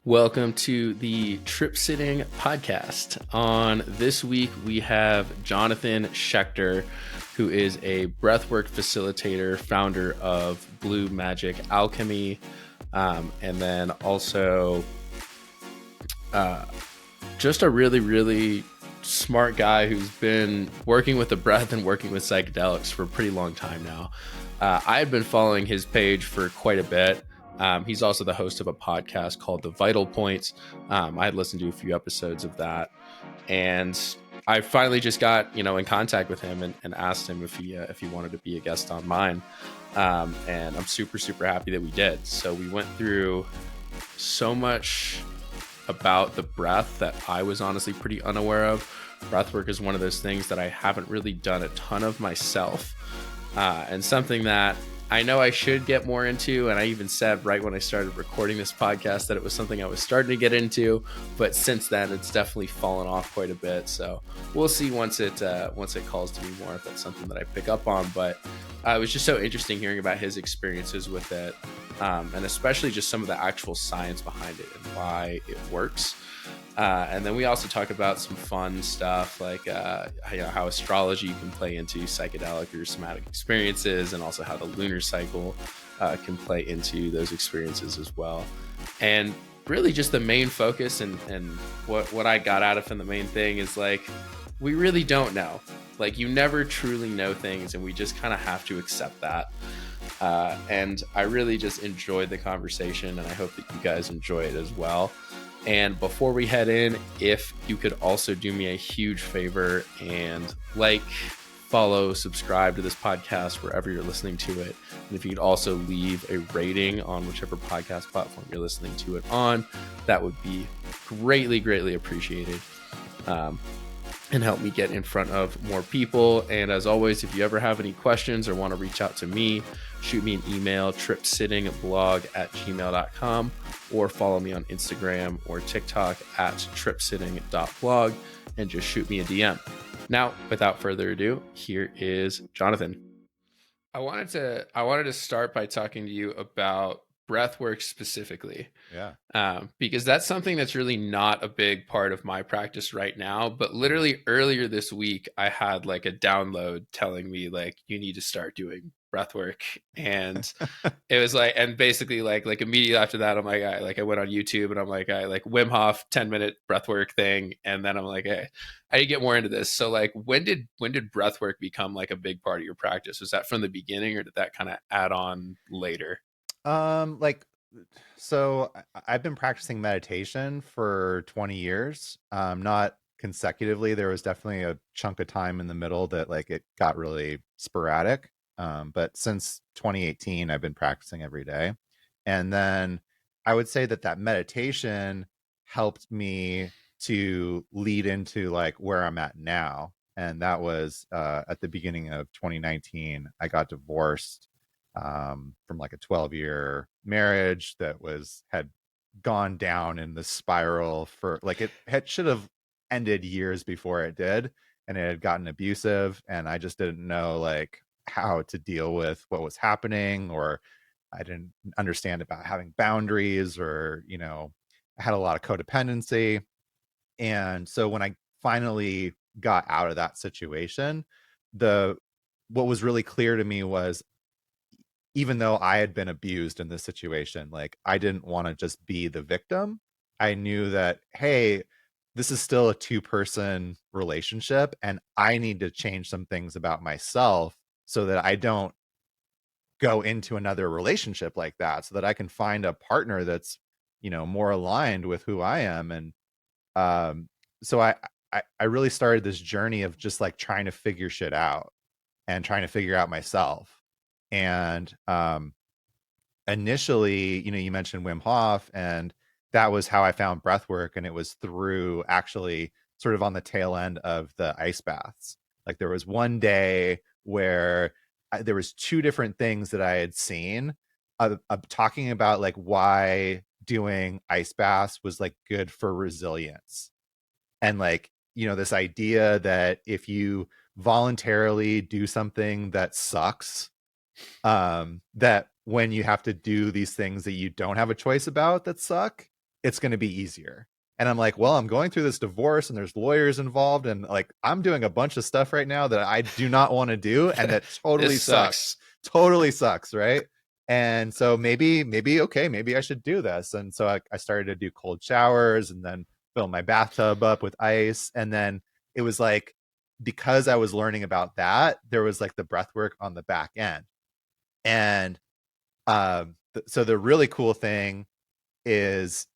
Welcome to the Trip Sitting podcast. On this week, we have Jonathan Schecter, who is a breathwork facilitator, founder of Blue Magic Alchemy, and then also just a really, really smart guy who's been working with the breath and working with psychedelics for a pretty long time now. I had been following his page for quite a bit. He's also the host of a podcast called The Vital Points. I had listened to a few episodes of that, and I finally just got in contact with him and asked him if he wanted to be a guest on mine. And I'm super happy that we did. So we went through so much about the breath that I was honestly pretty unaware of. Breathwork is one of those things that I haven't really done a ton of myself, and something that I know I should get more into. And I even said right when I started recording this podcast that it was something I was starting to get into, but since then it's definitely fallen off quite a bit. So we'll see once it calls to me more if that's something that I pick up on. But it was just so interesting hearing about his experiences with it, and especially just some of the actual science behind it and why it works. And then we also talk about some fun stuff like how astrology can play into psychedelic or somatic experiences, and also how the lunar cycle can play into those experiences as well. And really just the main focus and what I got out of from the main thing is like, we really don't know. Like, you never truly know things, and we just kind of have to accept that. And I really just enjoyed the conversation, and I hope that you guys enjoy it as well. And before we head in, if you could also do me a huge favor and follow, subscribe to this podcast wherever you're listening to it. And if you could also leave a rating on whichever podcast platform you're listening to it on, that would be greatly appreciated. And help me get in front of more people. And as always, if you ever have any questions or want to reach out to me, shoot me an email, tripsittingblog@gmail.com, or follow me on Instagram or TikTok at tripsitting.blog, and just shoot me a DM. Now, without further ado, here is Jonathan. I wanted to start by talking to you about breathwork specifically. Yeah. Because that's something that's really not a big part of my practice right now. But literally earlier this week, I had like a download telling me like, you need to start doing breathwork. And it was like, and basically like immediately after that, I'm like, I went on YouTube and I'm like, Wim Hof 10-minute breathwork thing. And then I'm like, hey, I need to get more into this. So like, when did breathwork become like a big part of your practice? Was that from the beginning, or did that kind of add on later? So I've been practicing meditation for 20 years, not consecutively. There was definitely a chunk of time in the middle that like it got really sporadic. But since 2018, I've been practicing every day. And then I would say that meditation helped me to lead into like where I'm at now. And that was at the beginning of 2019. I got divorced from like a 12-year marriage that had gone down in the spiral for like it should have ended years before it did, and it had gotten abusive, and I just didn't know like how to deal with what was happening, or I didn't understand about having boundaries, or I had a lot of codependency. And so when I finally got out of that situation, what was really clear to me was, even though I had been abused in this situation, like I didn't want to just be the victim. I knew that, hey, this is still a two-person relationship, and I need to change some things about myself so that I don't go into another relationship like that, so that I can find a partner that's, more aligned with who I am. And so I really started this journey of just like trying to figure shit out and trying to figure out myself. And initially, you mentioned Wim Hof, and that was how I found breathwork. And it was through actually sort of on the tail end of the ice baths. Like there was one day where there was two different things that I had seen talking about like why doing ice baths was like good for resilience. And like, this idea that if you voluntarily do something that sucks, that when you have to do these things that you don't have a choice about that suck, it's going to be easier. And I'm like, well, I'm going through this divorce and there's lawyers involved. And like, I'm doing a bunch of stuff right now that I do not want to do. And that This totally sucks. sucks. Totally sucks. Right. And so okay, maybe I should do this. And so I started to do cold showers and then fill my bathtub up with ice. And then it was like, because I was learning about that, there was like the breath work on the back end. And so the really cool thing is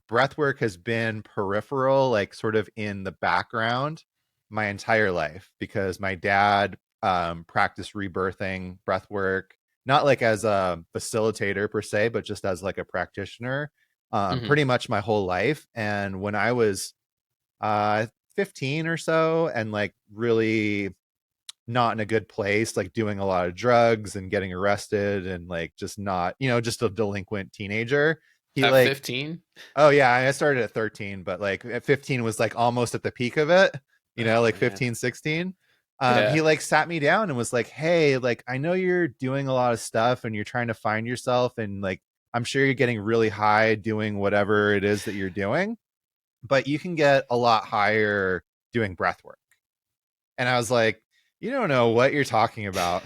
breathwork has been peripheral, like sort of in the background my entire life, because my dad practiced rebirthing breathwork, not like as a facilitator per se, but just as like a practitioner, Hmm. pretty much my whole life. And when I was 15 or so, and like really not in a good place, like doing a lot of drugs and getting arrested and like just not, just a delinquent teenager. He At like, 15? oh yeah, I started at 13, but like at 15 was like almost at the peak of it, Oh like man. 15, 16. Yeah. He like sat me down and was like, hey, like I know you're doing a lot of stuff and you're trying to find yourself, and like I'm sure you're getting really high doing whatever it is that you're doing, but you can get a lot higher doing breath work. And I was like, you don't know what you're talking about.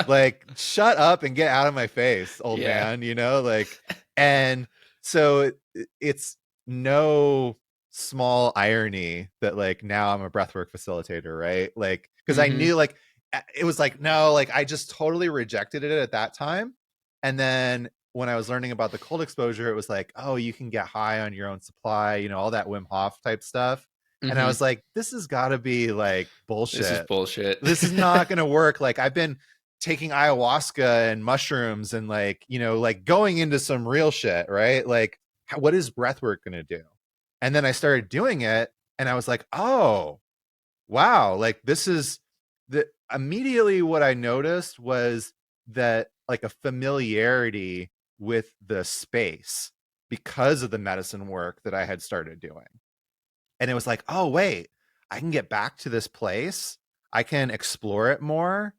Like, shut up and get out of my face, old Yeah. man, like, and so it's no small irony that like now I'm a breathwork facilitator, right? Like, because I Hmm. knew like it was like, no, like I just totally rejected it at that time. And then when I was learning about the cold exposure, it was like, oh, you can get high on your own supply, all that Wim Hof type stuff. And I Hmm. was like, this has got to be like This is bullshit. bullshit. This is not going to work. Like, I've been taking ayahuasca and mushrooms and like, like going into some real shit, right? Like, what is breath work going to do? And then I started doing it and I was like, oh, wow. Like, this is the immediately what I noticed was that like a familiarity with the space because of the medicine work that I had started doing. And it was like, oh, wait, I can get back to this place. I can explore it more.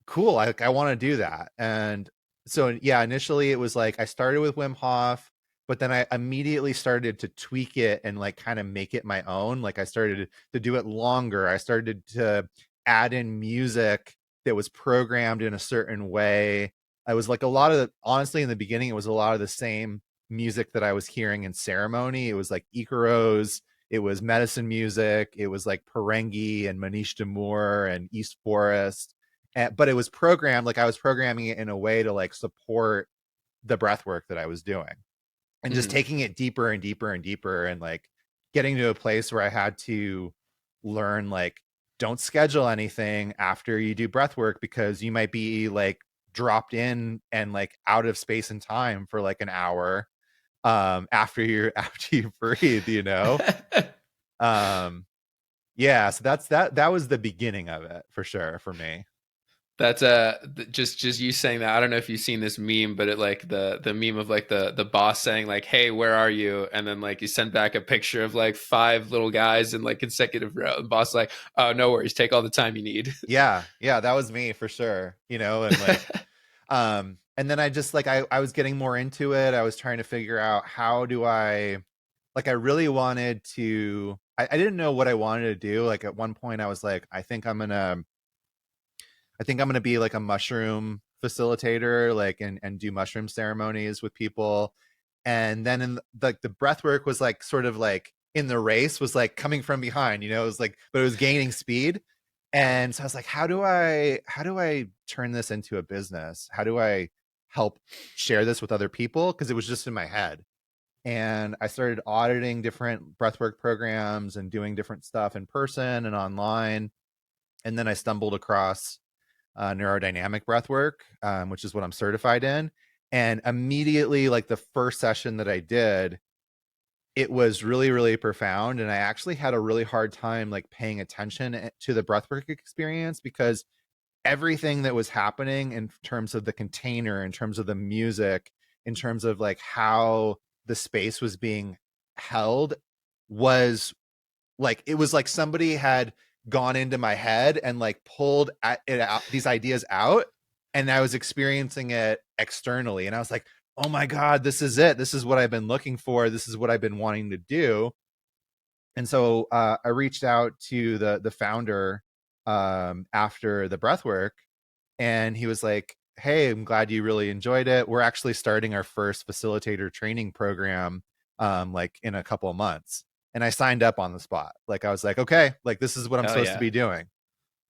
Cool. I want to do that. And so, yeah, initially it was like I started with Wim Hof, but then I immediately started to tweak it and like kind of make it my own. Like I started to do it longer. I started to add in music that was programmed in a certain way. I was like a lot of, honestly, in the beginning, it was a lot of the same music that I was hearing in ceremony. It was like Icaros, it was medicine music, it was like Perengi and Manish Damour and East Forest, but it was programmed, like I was programming it in a way to like support the breath work that I was doing, and just Hmm. taking it deeper and deeper and deeper, and like getting to a place where I had to learn like, don't schedule anything after you do breath work, because you might be like dropped in and like out of space and time for like an hour after you're after you breathe, um yeah, so that was the beginning of it for sure for me. That's just you saying that. I don't know if you've seen this meme, but it like the meme of like the boss saying like, "Hey, where are you?" And then like you send back a picture of like five little guys in like consecutive row. The boss like, "Oh, no worries, take all the time you need." Yeah, that was me for sure, and like and then I just like I was getting more into it. I was trying to figure out how do I, like I really wanted to, I didn't know what I wanted to do. Like at one point I was like, I think I'm gonna be like a mushroom facilitator, like and do mushroom ceremonies with people. And then in like the breath work was like sort of like in the race was like coming from behind, it was like, but it was gaining speed. And so I was like, how do I turn this into a business? How do I help share this with other people? Because it was just in my head. And I started auditing different breathwork programs and doing different stuff in person and online. And then I stumbled across neurodynamic breath work, which is what I'm certified in. And immediately, like the first session that I did, it was really, really profound. And I actually had a really hard time like paying attention to the breathwork experience, because everything that was happening in terms of the container, in terms of the music, in terms of like how the space was being held, was like, it was like somebody had gone into my head and like pulled it out, these ideas out, and I was experiencing it externally, and I was like, oh my God, this is it. This is what I've been looking for. This is what I've been wanting to do. And so I reached out to the founder after the breath work, and he was like, "Hey, I'm glad you really enjoyed it. We're actually starting our first facilitator training program like in a couple of months." And I signed up on the spot. Like I was like, "Okay, like this is what I'm Hell supposed to yeah. be doing."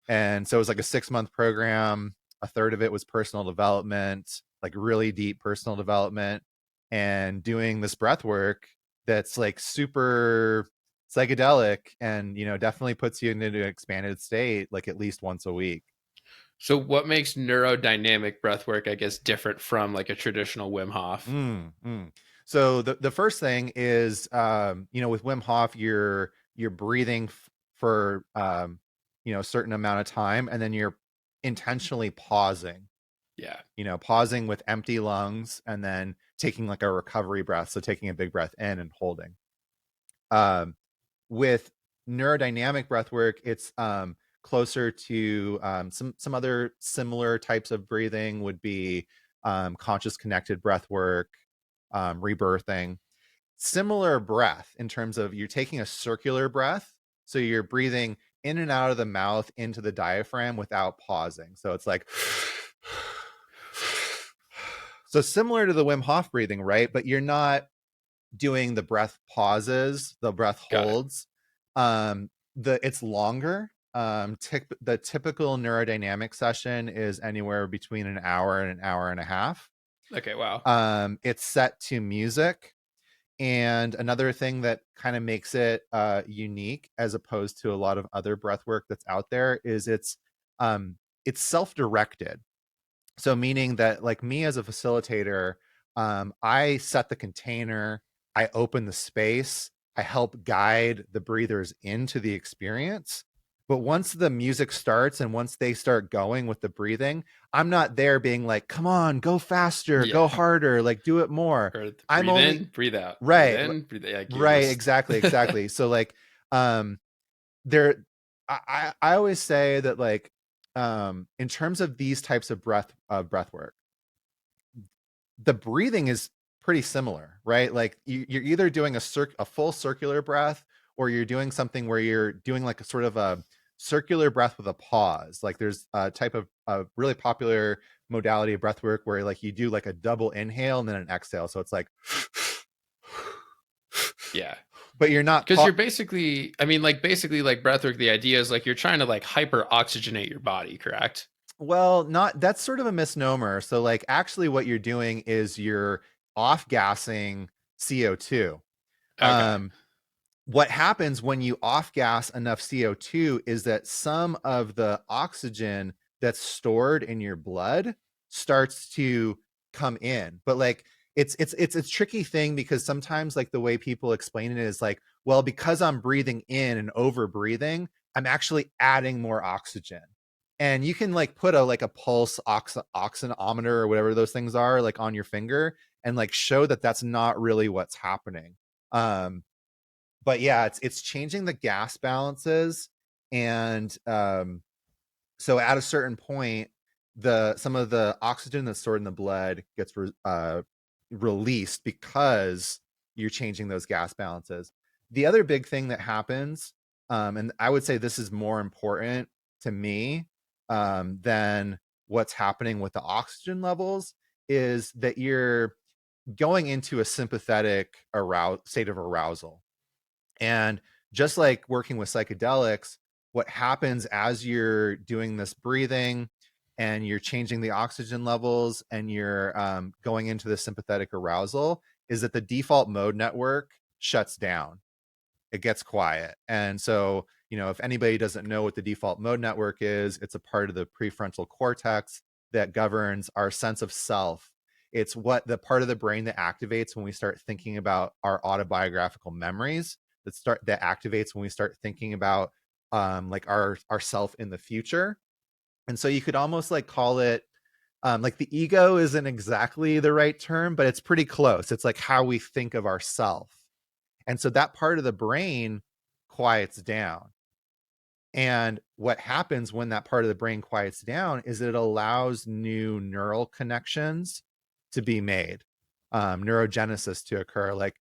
And so it was like a 6-month program. A third of it was personal development, like really deep personal development, and doing this breath work that's like super psychedelic and, definitely puts you into an expanded state like at least once a week. So what makes neurodynamic breath work, I guess, different from like a traditional Wim Hof? Mm, mm. So the first thing is, with Wim Hof, you're breathing for a certain amount of time, and then you're intentionally pausing. Yeah. Pausing with empty lungs, and then taking like a recovery breath. So taking a big breath in and holding. Um, with neurodynamic breath work, it's closer to some other similar types of breathing would be conscious connected breath work, rebirthing. Similar breath in terms of you're taking a circular breath. So you're breathing in and out of the mouth into the diaphragm without pausing. So it's like, so similar to the Wim Hof breathing, right? But you're not doing the breath pauses, the breath Got it. holds. It's longer. The typical neurodynamic session is anywhere between an hour and an hour and a half. Okay, wow. It's set to music. And another thing that kind of makes it unique as opposed to a lot of other breath work that's out there is it's self-directed. So meaning that like me as a facilitator, I set the container, I open the space, I help guide the breathers into the experience. But once the music starts and once they start going with the breathing, I'm not there being like, come on, go faster, go Yeah. harder, like do it more. Or I'm breathe only in, breathe out, breathe right, in, breathe out. Like you're right, just exactly. So like um there I always say that like in terms of these types of breath work, the breathing is pretty similar, right? Like you're either doing a full circular breath, or you're doing something where you're doing like a sort of a circular breath with a pause. Like there's a type of a really popular modality of breath work where like you do like a double inhale and then an exhale. So it's like, yeah. but you're not Because you're basically, I mean, like basically like breathwork, the idea is like you're trying to like hyper oxygenate your body, correct? well, not that's sort of a misnomer. So like actually what you're doing is you're off gassing CO2. Okay. Um, what happens when you off gas enough CO2 is that some of the oxygen that's stored in your blood starts to come in. But like it's a tricky thing because sometimes like the way people explain it is like, well, because I'm breathing in and over breathing, I'm actually adding more oxygen. And you can like put a pulse oxynometer or whatever those things are like on your finger and like show that that's not really what's happening. Um, but yeah, it's changing the gas balances, and so at a certain point, the some of the oxygen that's stored in the blood gets released because you're changing those gas balances. The other big thing that happens, and I would say this is more important to me than what's happening with the oxygen levels, is that you're going into a sympathetic state of arousal. And just like working with psychedelics, what happens as you're doing this breathing and you're changing the oxygen levels and you're going into the sympathetic arousal is that the default mode network shuts down. It gets quiet. And so, if anybody doesn't know what the default mode network is, it's a part of the prefrontal cortex that governs our sense of self. It's what the part of the brain that activates when we start thinking about our autobiographical memories, that activates when we start thinking about like our self in the future. And so you could almost like call it like the ego isn't exactly the right term, but it's pretty close. It's like how we think of ourself. And so that part of the brain quiets down. And what happens when that part of the brain quiets down is it allows new neural connections to be made. neurogenesis to occur. Like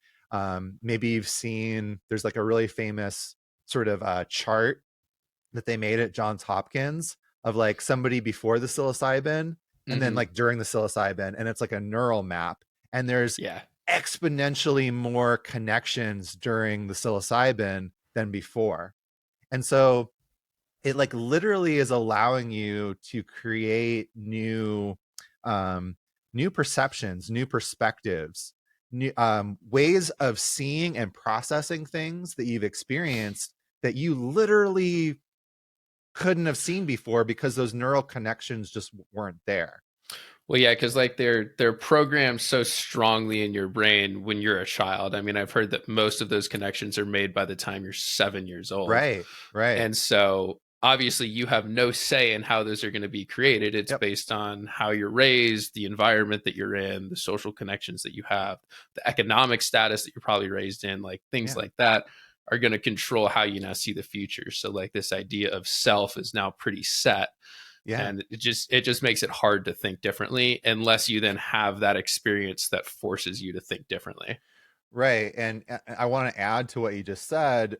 maybe you've seen, there's like a really famous sort of chart that they made at Johns Hopkins of like somebody before the psilocybin and then Hmm. like during the psilocybin, and it's like a neural map, and there's Yeah. exponentially more connections during the psilocybin than before. And so it like literally is allowing you to create um new perceptions, new perspectives, new ways of seeing and processing things that you've experienced that you literally couldn't have seen before because those neural connections just weren't there. Well, yeah, because like they're programmed so strongly in your brain when you're a child. I mean, I've heard that most of those connections are made by the time you're 7 years old. Right, right. And so obviously you have no say in how those are going to be created. It's Yep. based on how you're raised, the environment that you're in, the social connections that you have, the economic status that you're probably raised in, like things Yeah. like that are going to control how you now see the future. So like this idea of self is now pretty set, Yeah. and it just makes it hard to think differently unless you then have that experience that forces you to think differently. Right. And I want to add to what you just said,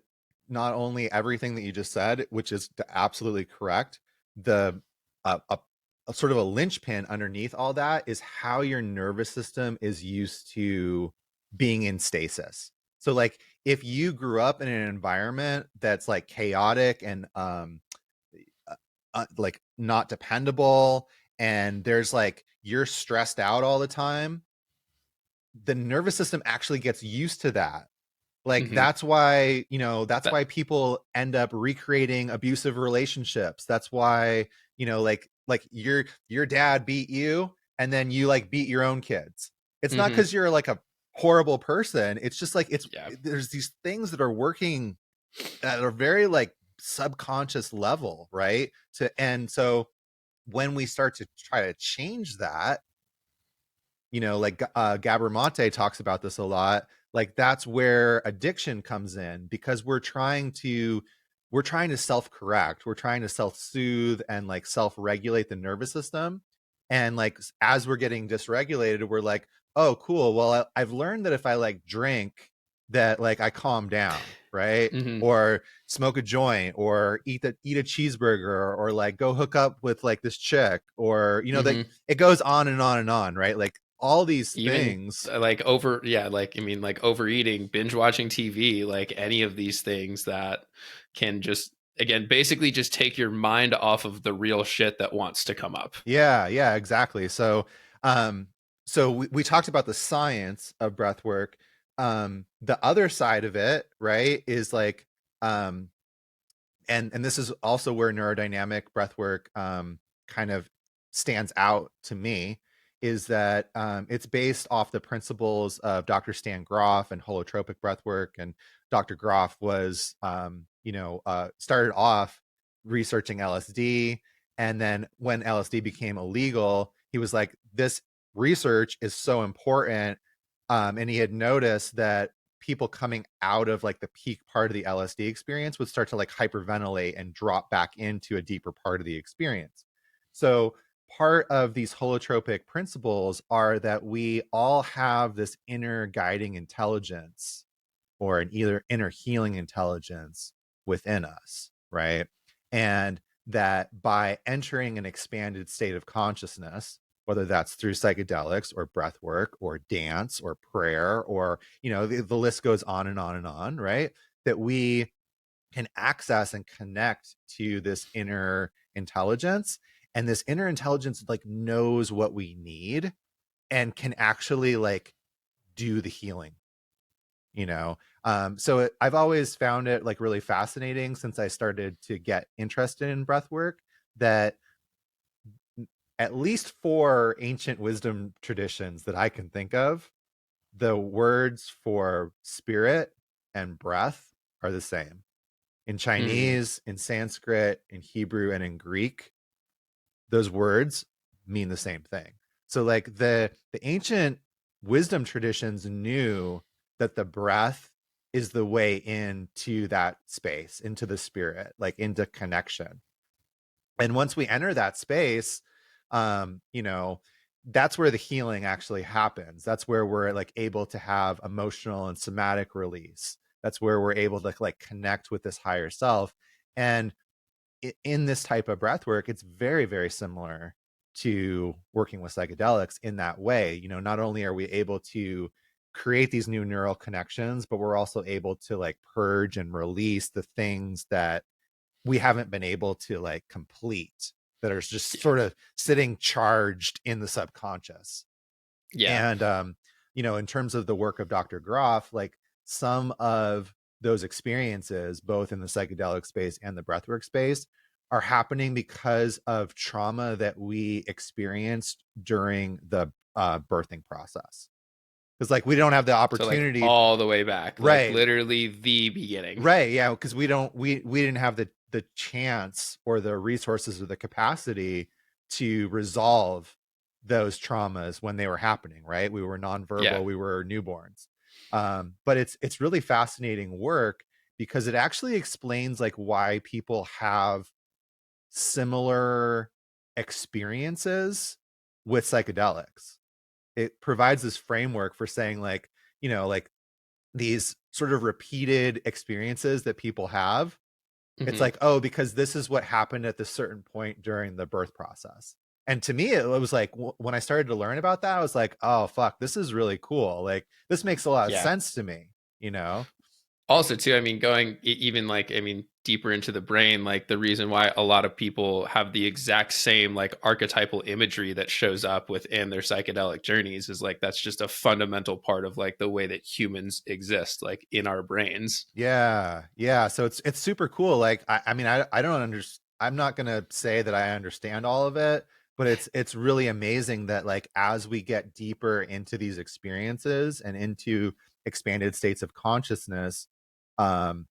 not only everything that you just said, which is absolutely correct, the a sort of a linchpin underneath all that is how your nervous system is used to being in stasis. So like if you grew up in an environment that's like chaotic and like not dependable, and there's like you're stressed out all the time, the nervous system actually gets used to that. Like Hmm. that's why, that's That. why people end up recreating abusive relationships. That's why, like your dad beat you and then you like beat your own kids. It's not Hmm. because you're like a horrible person. It's just like Yeah. there's these things that are working at a very like subconscious level, right? And so when we start to try to change that, like Gabor Mate talks about this a lot. Like that's where addiction comes in, because we're trying to self-correct, we're trying to self-soothe and like self-regulate the nervous system. And like as we're getting dysregulated, we're like, oh, cool. Well, I've learned that if I like drink, that like I calm down, right? Hmm. Or smoke a joint, or eat a cheeseburger, or like go hook up with like this chick, or that Hmm. it goes on and on and on, right? Like all these Even things. like yeah, like I mean, like overeating, binge watching TV, like any of these things that can just, again, basically just take your mind off of the real shit that wants to come up. Yeah, yeah, exactly. Um so we talked about the science of breath work. The other side of it, right, is like um and this is also where neurodynamic breathwork kind of stands out to me, is that it's based off the principles of Dr. Stan Groff and holotropic breathwork. And Dr. Groff was, started off researching LSD, and then when LSD became illegal, he was like, "This research is so important," and he had noticed that people coming out of like the peak part of the LSD experience would start to like hyperventilate and drop back into a deeper part of the experience. So part of these holotropic principles are that we all have this inner guiding intelligence, or an either inner healing intelligence within us, right? And that by entering an expanded state of consciousness, whether that's through psychedelics or breath work or dance or prayer, or the list goes on and on and on, right? That we can access and connect to this inner intelligence, and this inner intelligence like knows what we need and can actually like do the healing. I've always found it like really fascinating since I started to get interested in breath work, that at least four ancient wisdom traditions that I can think of, the words for spirit and breath are the same. In Hmm. Chinese, in Sanskrit, in Hebrew, and in Greek, those words mean the same thing. So like the ancient wisdom traditions knew that the breath is the way into that space, into the spirit, like into connection. And once we enter that space, um, you know, that's where the healing actually happens. That's where we're like able to have emotional and somatic release. That's where we're able to like connect with this higher self. And in this type of breath work, it's very, very similar to working with psychedelics in that way. You know, not only are we able to create these new neural connections, but we're also able to like purge and release the things that we haven't been able to like complete, that are just sort of sitting charged in the subconscious. Yeah. And you know, in terms of the work of Dr. Groff, like some of those experiences, both in the psychedelic space and the breathwork space, are happening because of trauma that we experienced during the birthing process. Because like we don't have the So like opportunity, all the way back, like right? literally the beginning. Right. Yeah. Because we didn't have the chance or the resources or the capacity to resolve those traumas when they were happening. Right. We were Yeah. nonverbal. We were newborns. But it's really fascinating work because it actually explains like why people have similar experiences with psychedelics. It provides this framework for saying like, you know, like these sort of repeated experiences that people have. It's Hmm. like, oh, because this is what happened at this certain point during the birth process. And to me, it was like when I started to learn about that, I was like, oh, fuck, this is really cool. Like, this makes a lot of Yeah. sense to me, you know? Also too, I mean, going even like, I mean, deeper into the brain, like the reason why a lot of people have the exact same like archetypal imagery that shows up within their psychedelic journeys is like that's just a fundamental part of like the way that humans exist, like in our brains. Yeah. Yeah. So it's super cool. Like, I mean, I don't understand. I'm not going to say that I understand all of it, but it's really amazing that like as we get deeper into these experiences and into expanded states of consciousness, um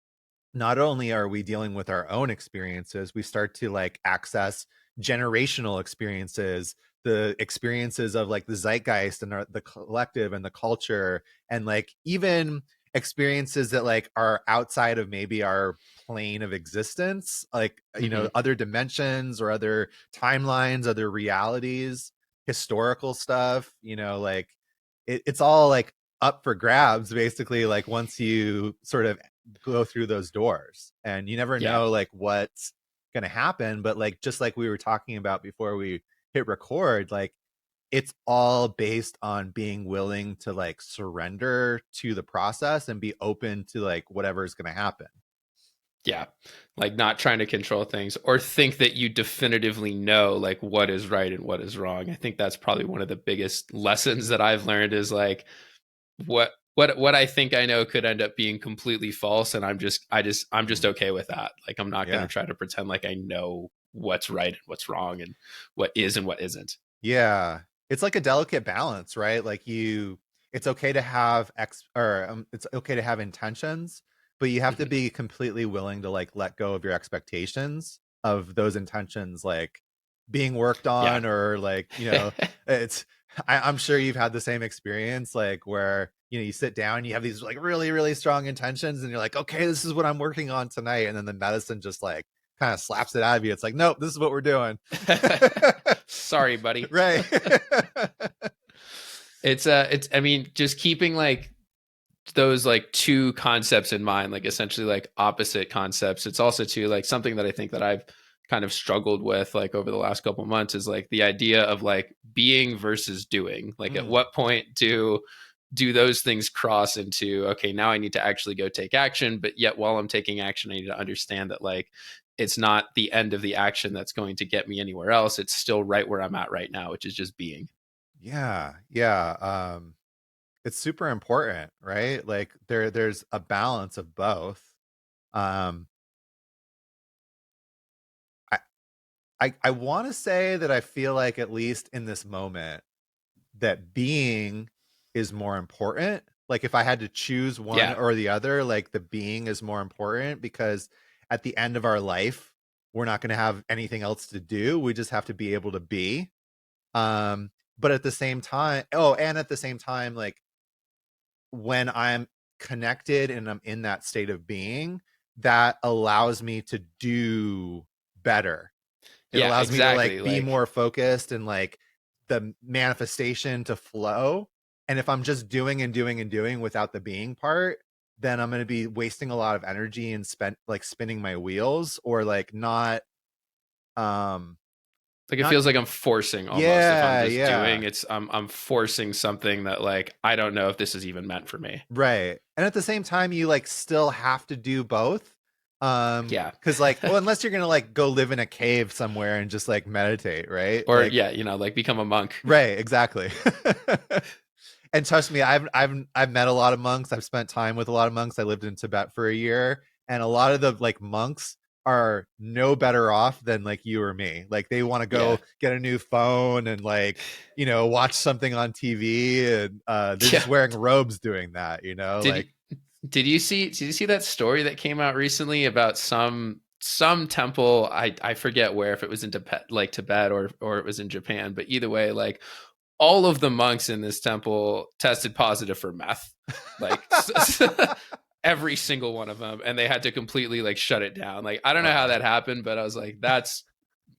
not only are we dealing with our own experiences, we start to like access generational experiences, the experiences of like the zeitgeist and the collective and the culture, and like even experiences that like are outside of maybe our plane of existence, like, you Hmm. know, other dimensions or other timelines, other realities, historical stuff, you know, like it's all like up for grabs basically, like once you sort of go through those doors, and you never Yeah. know like what's going to happen. But like just like we were talking about before we hit record, like it's all based on being willing to like surrender to the process and be open to like whatever is going to happen. Yeah. Like not trying to control things or think that you definitively know like what is right and what is wrong. I think that's probably one of the biggest lessons that I've learned is like what I think I know could end up being completely false, and I'm just Mm. okay with that. Like I'm not going to Yeah. try to pretend like I know what's right and what's wrong and what is and what isn't. Yeah. It's like a delicate balance, right? Like it's okay to have it's okay to have intentions, but you have to Mhm. be completely willing to like let go of your expectations of those intentions, like being worked Yeah. on, or like, you know, it's, I'm sure you've had the same experience, like where, you know, you sit down, you have these like really, really strong intentions and you're like, okay, this is what I'm working on tonight. And then the medicine just like kind of slaps it out of you. It's like, nope, this is what we're doing. Sorry, buddy. Right. It's I mean just keeping like those like two concepts in mind, like essentially like opposite concepts. It's also too like something that I think that I've kind of struggled with like over the last couple of months is like the idea of like being versus doing. Like at Mm, what point do those things cross into okay, now I need to actually go take action, but yet while I'm taking action I need to understand that like it's not the end of the action that's going to get me anywhere else. It's still right where I'm at right now, which is just being. yeah, yeah. It's super important, right? Like there's a balance of both. Um, I I want to say that I feel like at least in this moment that being is more important. Like if I had to choose one Yeah. or the other, like the being is more important, because at the end of our life, we're not going to have anything else to do. We just have to be able to be. But at the same time, oh, and at the same time, like when I'm connected and I'm in that state of being, that allows me to do better. It Yeah, allows me to exactly. like be Like more focused and like the manifestation to flow. And if I'm just doing and doing and doing without the being part, then I'm going to be wasting a lot of energy and spent like spinning my wheels, or like um Like it not feels like I'm forcing almost. If I'm yeah, just yeah. doing, I'm forcing something that like I don't know if this is even meant for me. Right. And at the same time, you like still have to do both. Yeah. Because like, well, unless you're gonna like go live in a cave somewhere and just like meditate, right? Or Like, yeah, like become a monk. right, exactly. And trust me, I've met a lot of monks. I've spent time with a lot of monks. I lived in Tibet for a year, and a lot of the like monks are no better off than like you or me. Like they want to Yeah. go get a new phone and like, watch something on TV, and they're Yeah. just wearing robes doing that, Did you, like did you see that story that came out recently about some temple? I forget where, if it was in Tibet or it was in Japan, but either way, like all of the monks in this temple tested positive for meth, like every single one of them, and they had to completely like shut it down. Like I don't know how wow. that happened, but I was like, that's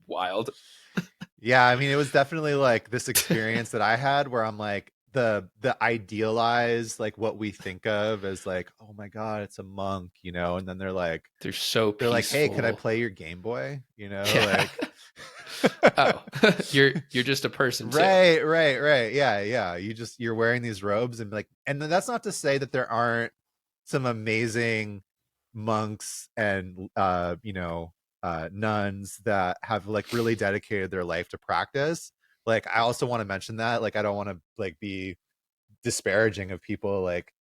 wild. Yeah, I mean, it was definitely like this experience that I had where I'm like the idealized like what we think of as like, oh my God, it's a monk, and then They're so they're like, hey, could I peaceful. play your Game Boy? Yeah. Like Oh, you're just a person too. right, right, right. Yeah, yeah. You're wearing these robes and like, and then that's not to say that there aren't some amazing monks and nuns that have like really dedicated their life to practice. Like I also want to mention that. Like I don't want to like be disparaging of people. Like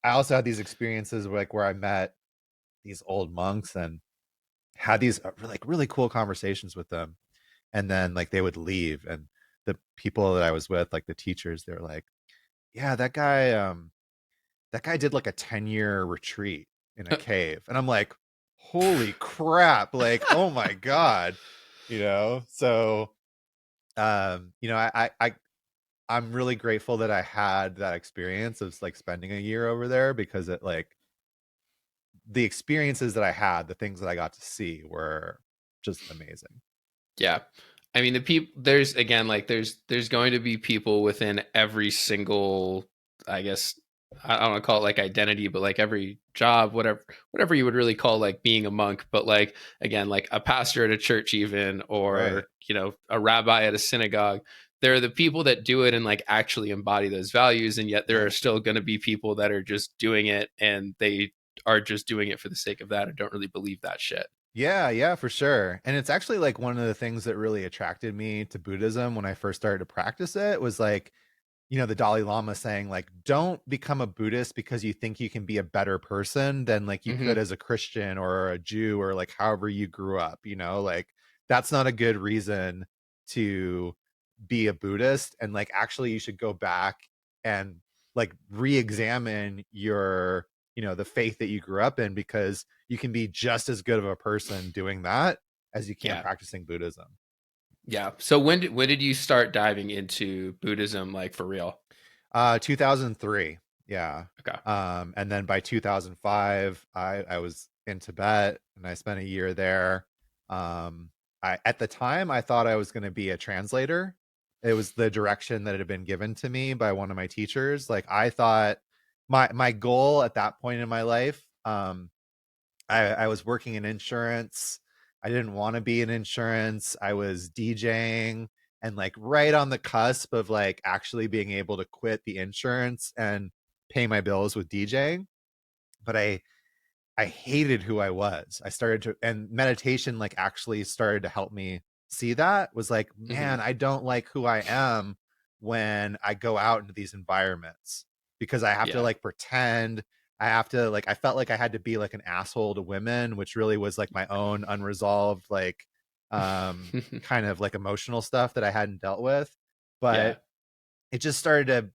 I also had these experiences where I met these old monks and had these like really cool conversations with them, and then like they would leave, and the people that I was with, like the teachers, they're like, yeah, that guy did like a 10-year retreat in a cave, and I'm like, holy crap, like, oh my God, so I'm really grateful that I had that experience of like spending a year over there, because it like the experiences that I had, the things that I got to see were just amazing. Yeah. I mean, the people, there's again, like, there's going to be people within every single, I guess, I don't want to call it like identity, but like every job, whatever you would really call like being a monk. But like, again, like a pastor at a church, even, Right. or, a rabbi at a synagogue. There are the people that do it and like actually embody those values. And yet there are Right. still going to be people that are just doing it and they are just doing it for the sake of that and don't really believe that shit. Yeah, yeah, for sure. And it's actually like one of the things that really attracted me to Buddhism when I first started to practice it was like, the Dalai Lama saying like, don't become a Buddhist because you think you can be a better person than like you could Hmm. as a Christian or a Jew or like however you grew up, like that's not a good reason to be a Buddhist. And like actually you should go back and like re-examine your, the faith that you grew up in, because you can be just as good of a person doing that as you can Yeah. practicing Buddhism. Yeah. So when did you start diving into Buddhism like for real? 2003. Yeah. Okay. And then by 2005, I was in Tibet and I spent a year there. At the time I thought I was going to be a translator. It was the direction that had been given to me by one of my teachers. Like I thought my goal at that point in my life, I was working in insurance. I didn't want to be in insurance. I was DJing and like right on the cusp of like actually being able to quit the insurance and pay my bills with DJing. But I hated who I was. I started to, and meditation like actually started to help me see that. Was like, Hmm. man, I don't like who I am when I go out into these environments, because I have to Yeah. like pretend. I have to like, I felt like I had to be like an asshole to women, which really was like my own unresolved, like, kind of like emotional stuff that I hadn't dealt with. Yeah. But it just started to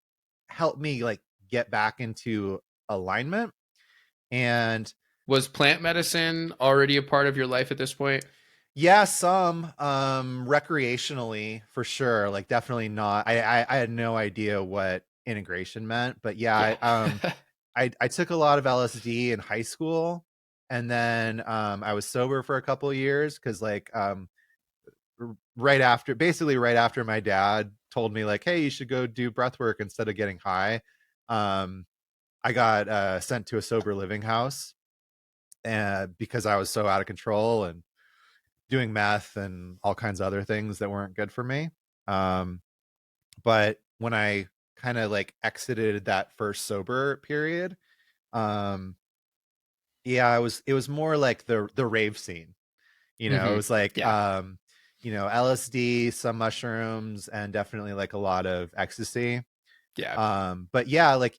help me like get back into alignment. And Was plant medicine already a part of your life at this point? yeah, some recreationally for sure. Like definitely not. I had no idea what integration meant, but yeah, Yeah. I took a lot of LSD in high school, and then I was sober for a couple of years because like basically right after my dad told me like, hey, you should go do breath work instead of getting high. um I got sent to a sober living house, and because I was so out of control and doing meth and all kinds of other things that weren't good for me. um but when I kind of like exited that first sober period, um yeah, it was more like the rave scene. It Hmm. was like Yeah. LSD, some mushrooms, and definitely like a lot of ecstasy. Yeah. But yeah, like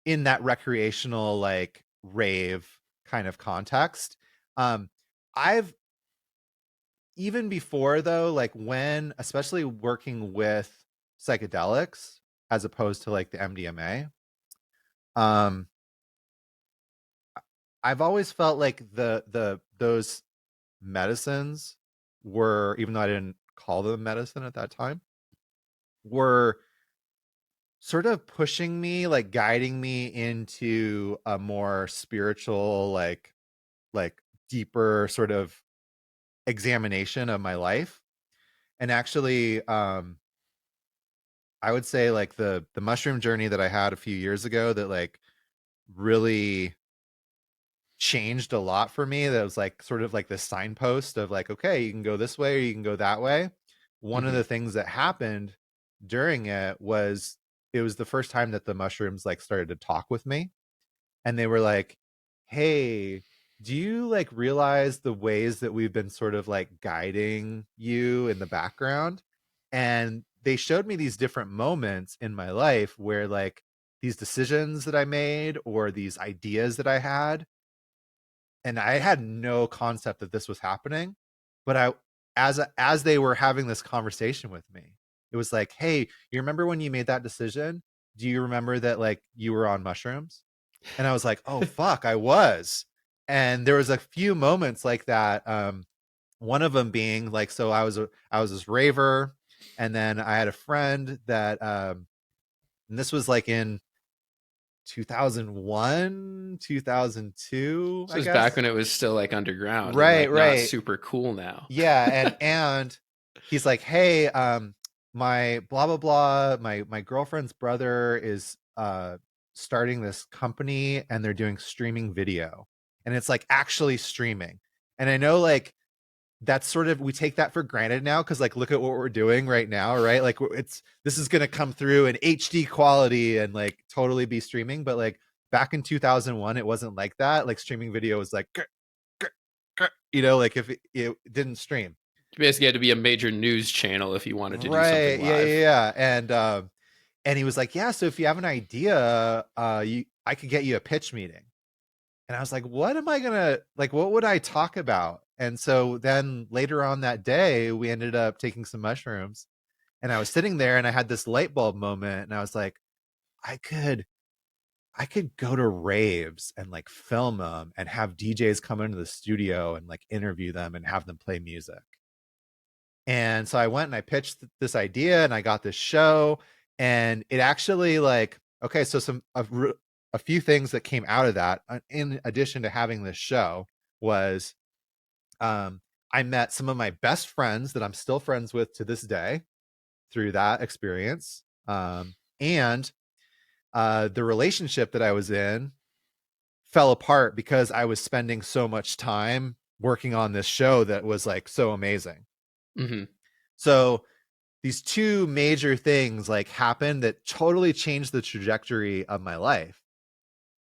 in that recreational like rave kind of context. I've even before though, like when especially working with psychedelics as opposed to like the MDMA, um I've always felt like the those medicines were, even though I didn't call them medicine at that time, were sort of pushing me, like guiding me into a more spiritual, like deeper sort of examination of my life. And actually, I would say like the mushroom journey that I had a few years ago that like really changed a lot for me, that was like sort of like the signpost of like, okay, you can go this way or you can go that way. One of Hmm. the things that happened during it was the first time that the mushrooms like started to talk with me, and they were like, hey, do you like realize the ways that we've been sort of like guiding you in the background? And they showed me these different moments in my life where like these decisions that I made or these ideas that I had, and I had no concept that this was happening, but as they were having this conversation with me, it was like, hey, you remember when you made that decision? Do you remember that like you were on mushrooms? And I was like, oh fuck, I was. And there was a few moments like that. One of them being like, so I was this raver, and then I had a friend that and this was like in 2001, 2002, So I it's back guess. when it was still like underground and Right, like not right. super cool now. Yeah, and he's like, "Hey, my blah blah blah, my girlfriend's brother is starting this company and they're doing streaming video. And it's like actually streaming." And I know like that's sort of, we take that for granted now cuz like look at what we're doing right now, right? Like it's this is going to come through in HD quality and like totally be streaming, but like back in 2001 it wasn't like that. Like streaming video was like like if it didn't stream. You basically had to be a major news channel if you wanted to do something Right. Yeah, live. yeah, yeah. And he was like, "Yeah, so if you have an idea, you I could get you a pitch meeting." And I was like, "What am I going to like what would I talk about?" And so then later on that day, we ended up taking some mushrooms, and I was sitting there and I had this light bulb moment, and I was like, I could I could go to raves and like film them and have DJs come into the studio and like interview them and have them play music. And so I went and I pitched this idea and I got this show, and it actually like, okay, so a few things that came out of that in addition to having this show was um I met some of my best friends that I'm still friends with to this day through that experience. And the relationship that I was in fell apart because I was spending so much time working on this show that was like so amazing. Hmm. So these two major things like happened that totally changed the trajectory of my life.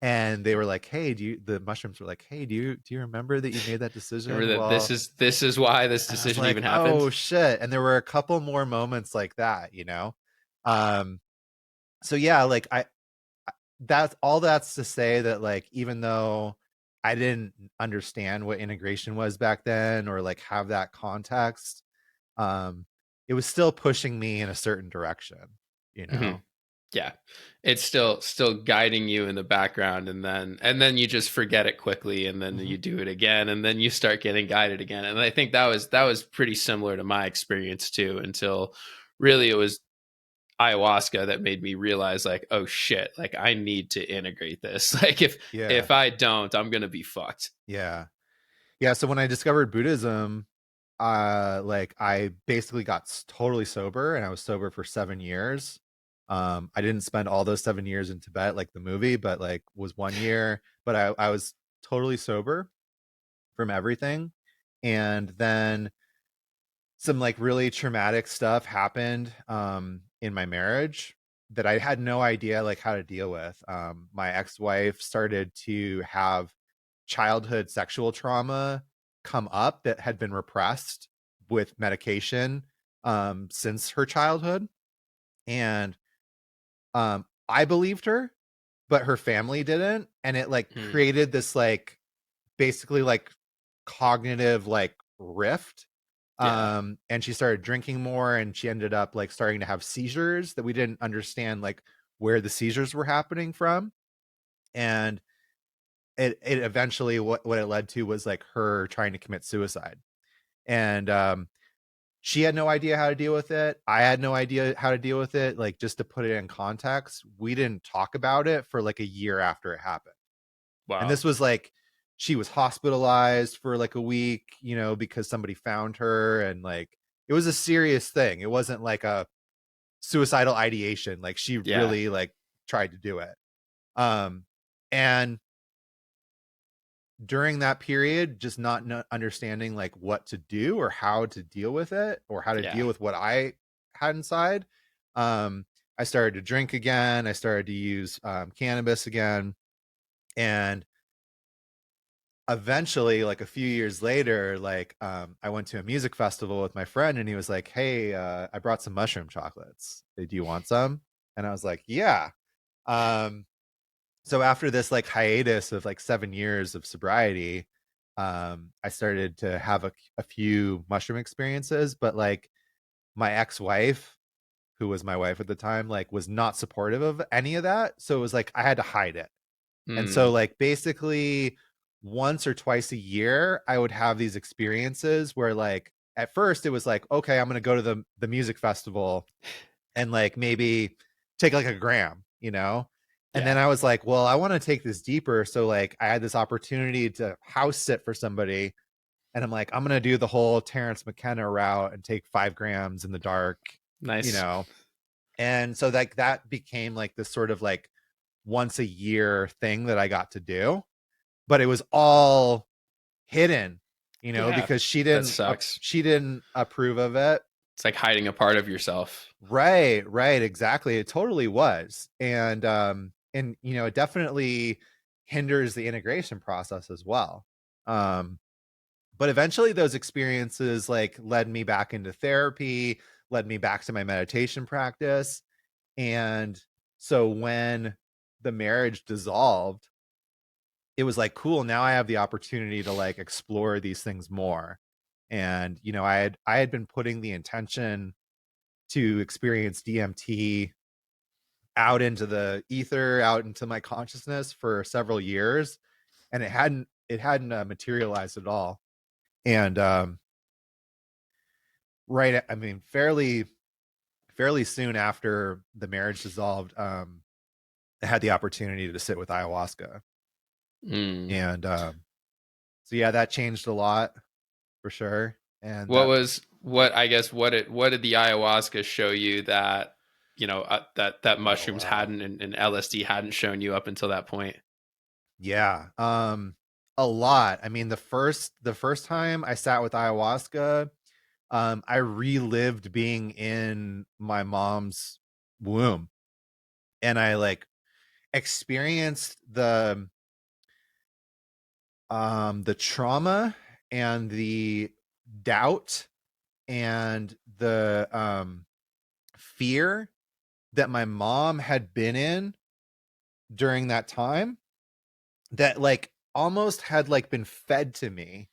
And they were like, hey, the mushrooms were like, hey, do you remember that you made that Remember decision? that Well, this is why this and I was decision like, even happened. oh shit. And there were a couple more moments like that. Um, so yeah, like that's all, that's to say that like even though I didn't understand what integration was back then or like have that context, um it was still pushing me in a certain direction, you Hmm. know. Yeah, it's still guiding you in the background, and then you just forget it quickly, and then Hmm. you do it again, and then you start getting guided again. And I think that was pretty similar to my experience too, until really it was ayahuasca that made me realize like, oh shit, like I need to integrate this. Like Yeah, if I don't, I'm gonna be fucked. yeah, yeah. So when I discovered Buddhism, like I basically got totally sober, and I was sober for 7 years. I didn't spend all those 7 years in Tibet like the movie, but like was 1 year. But I was totally sober from everything. And then some like really traumatic stuff happened in my marriage that I had no idea like how to deal with. My ex-wife started to have childhood sexual trauma come up that had been repressed with medication since her childhood. And I believed her, but her family didn't. And it like Hmm. created this like basically like cognitive like rift. Yeah. And she started drinking more, and she ended up like starting to have seizures that we didn't understand like where the seizures were happening from. And it eventually what it led to was like her trying to commit suicide. And she had no idea how to deal with it. I had no idea how to deal with it. Like, just to put it in context, we didn't talk about it for like a year after it happened. And Wow. this was like, she was hospitalized for like a week, because somebody found her, and like it was a serious thing. It wasn't like a suicidal ideation. Like, she Yeah. really like tried to do it. And during that period, just not understanding like what to do or how to deal with it, or how to Yeah. deal with what I had inside. um I started to drink again. I started to use cannabis again. And eventually, like a few years later, like I went to a music festival with my friend, and he was like, hey, I brought some mushroom chocolates. Do you want some? And I was like, yeah. um so after this like hiatus of like 7 years of sobriety, I started to have a few mushroom experiences. But like my ex-wife, who was my wife at the time, like was not supportive of any of that. So it was like I had to hide it. And so Hmm. like basically once or twice a year, I would have these experiences where like at first it was like, okay, I'm gonna go to the music festival and like maybe take like a gram, And then Yeah. I was like, well, I want to take this deeper. So like I had this opportunity to house sit for somebody, and I'm like, I'm gonna do the whole Terrence McKenna route and take 5 grams in the dark, you Nice. know. And so like that became like this sort of like once a year thing that I got to do. But it was all hidden, Yeah. because That sucks. she didn't approve of it. It's like hiding a part of yourself. Right, exactly. It totally was. And it definitely hinders the integration process as well. Um but eventually those experiences like led me back into therapy, led me back to my meditation practice. And so when the marriage dissolved, it was like, cool, now I have the opportunity to like explore these things more. And I had been putting the intention to experience DMT out into the ether, out into my consciousness for several years, and it hadn't materialized at all. And right, I mean, fairly soon after the marriage dissolved, I had the opportunity to sit with ayahuasca. Mm. And so yeah, that changed a lot for sure. And What that was what I guess what did the ayahuasca show you that that Oh mushrooms wow. hadn't and LSD hadn't shown you up until that point? Yeah. A lot. I mean, the first time I sat with ayahuasca, I relived being in my mom's womb, and I like experienced the trauma and the doubt and the fear that my mom had been in during that time, that like almost had like been fed to me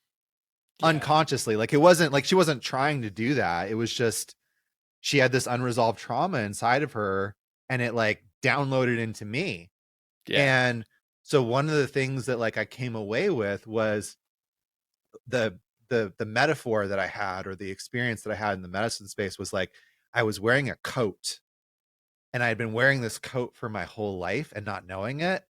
Yeah. unconsciously. Like, it wasn't like she wasn't trying to do that. It was just she had this unresolved trauma inside of her, and it like downloaded into me. Yeah. And so one of the things that like I came away with was the the metaphor that I had, or the experience that I had in the medicine space, was like I was wearing a coat, and I had been wearing this coat for my whole life and not knowing it,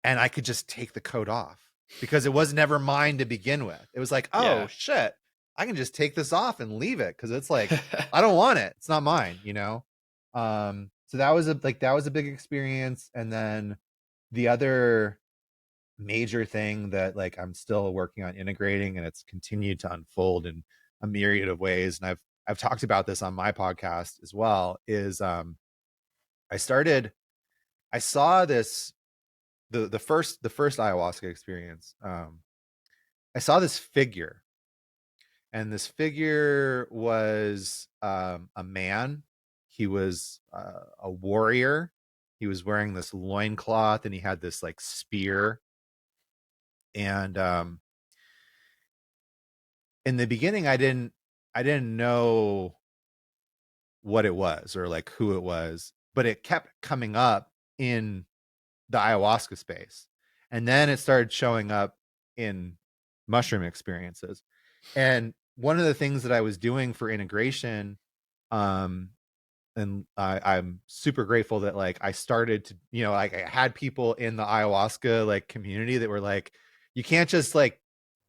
and I could just take the coat off because it was never mine to begin with. It was like, oh Yeah. shit, I can just take this off and leave it, because it's like, I don't want it. It's not mine, So that was a big experience. And then the other major thing that like I'm still working on integrating, and it's continued to unfold in a myriad of ways, and I've talked about this on my podcast as well, is I started I saw this the first ayahuasca experience. I saw this figure, and this figure was a man. He was a warrior. He was wearing this loincloth, and he had this like spear. And in the beginning, I didn't know what it was or like who it was, but it kept coming up in the ayahuasca space. And then it started showing up in mushroom experiences. And one of the things that I was doing for integration, um, and I'm super grateful that like I started to, like I had people in the ayahuasca like community that were like, you can't just like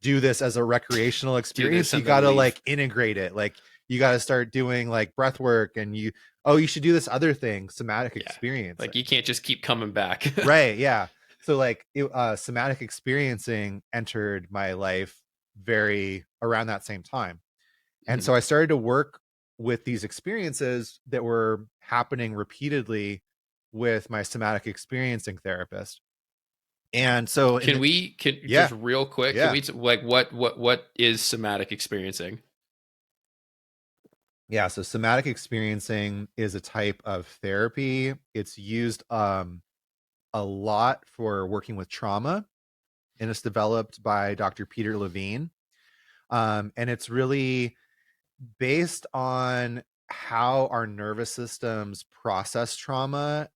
do this as a recreational Do this experience. You and then got to leave. like integrate it. Like you got to start doing like breath work, and you should do this other thing, somatic Yeah. experiencing. Like you can't just keep coming back. Right. Yeah. So like somatic experiencing entered my life very around that same time. And Mhm. so I started to work with these experiences that were happening repeatedly with my somatic experiencing therapist. And so Can yeah, just real quick, can yeah, we like what is somatic experiencing? yeah. So somatic experiencing is a type of therapy. It's used a lot for working with trauma, and it's developed by Dr. Peter Levine. And it's really based on how our nervous systems process trauma,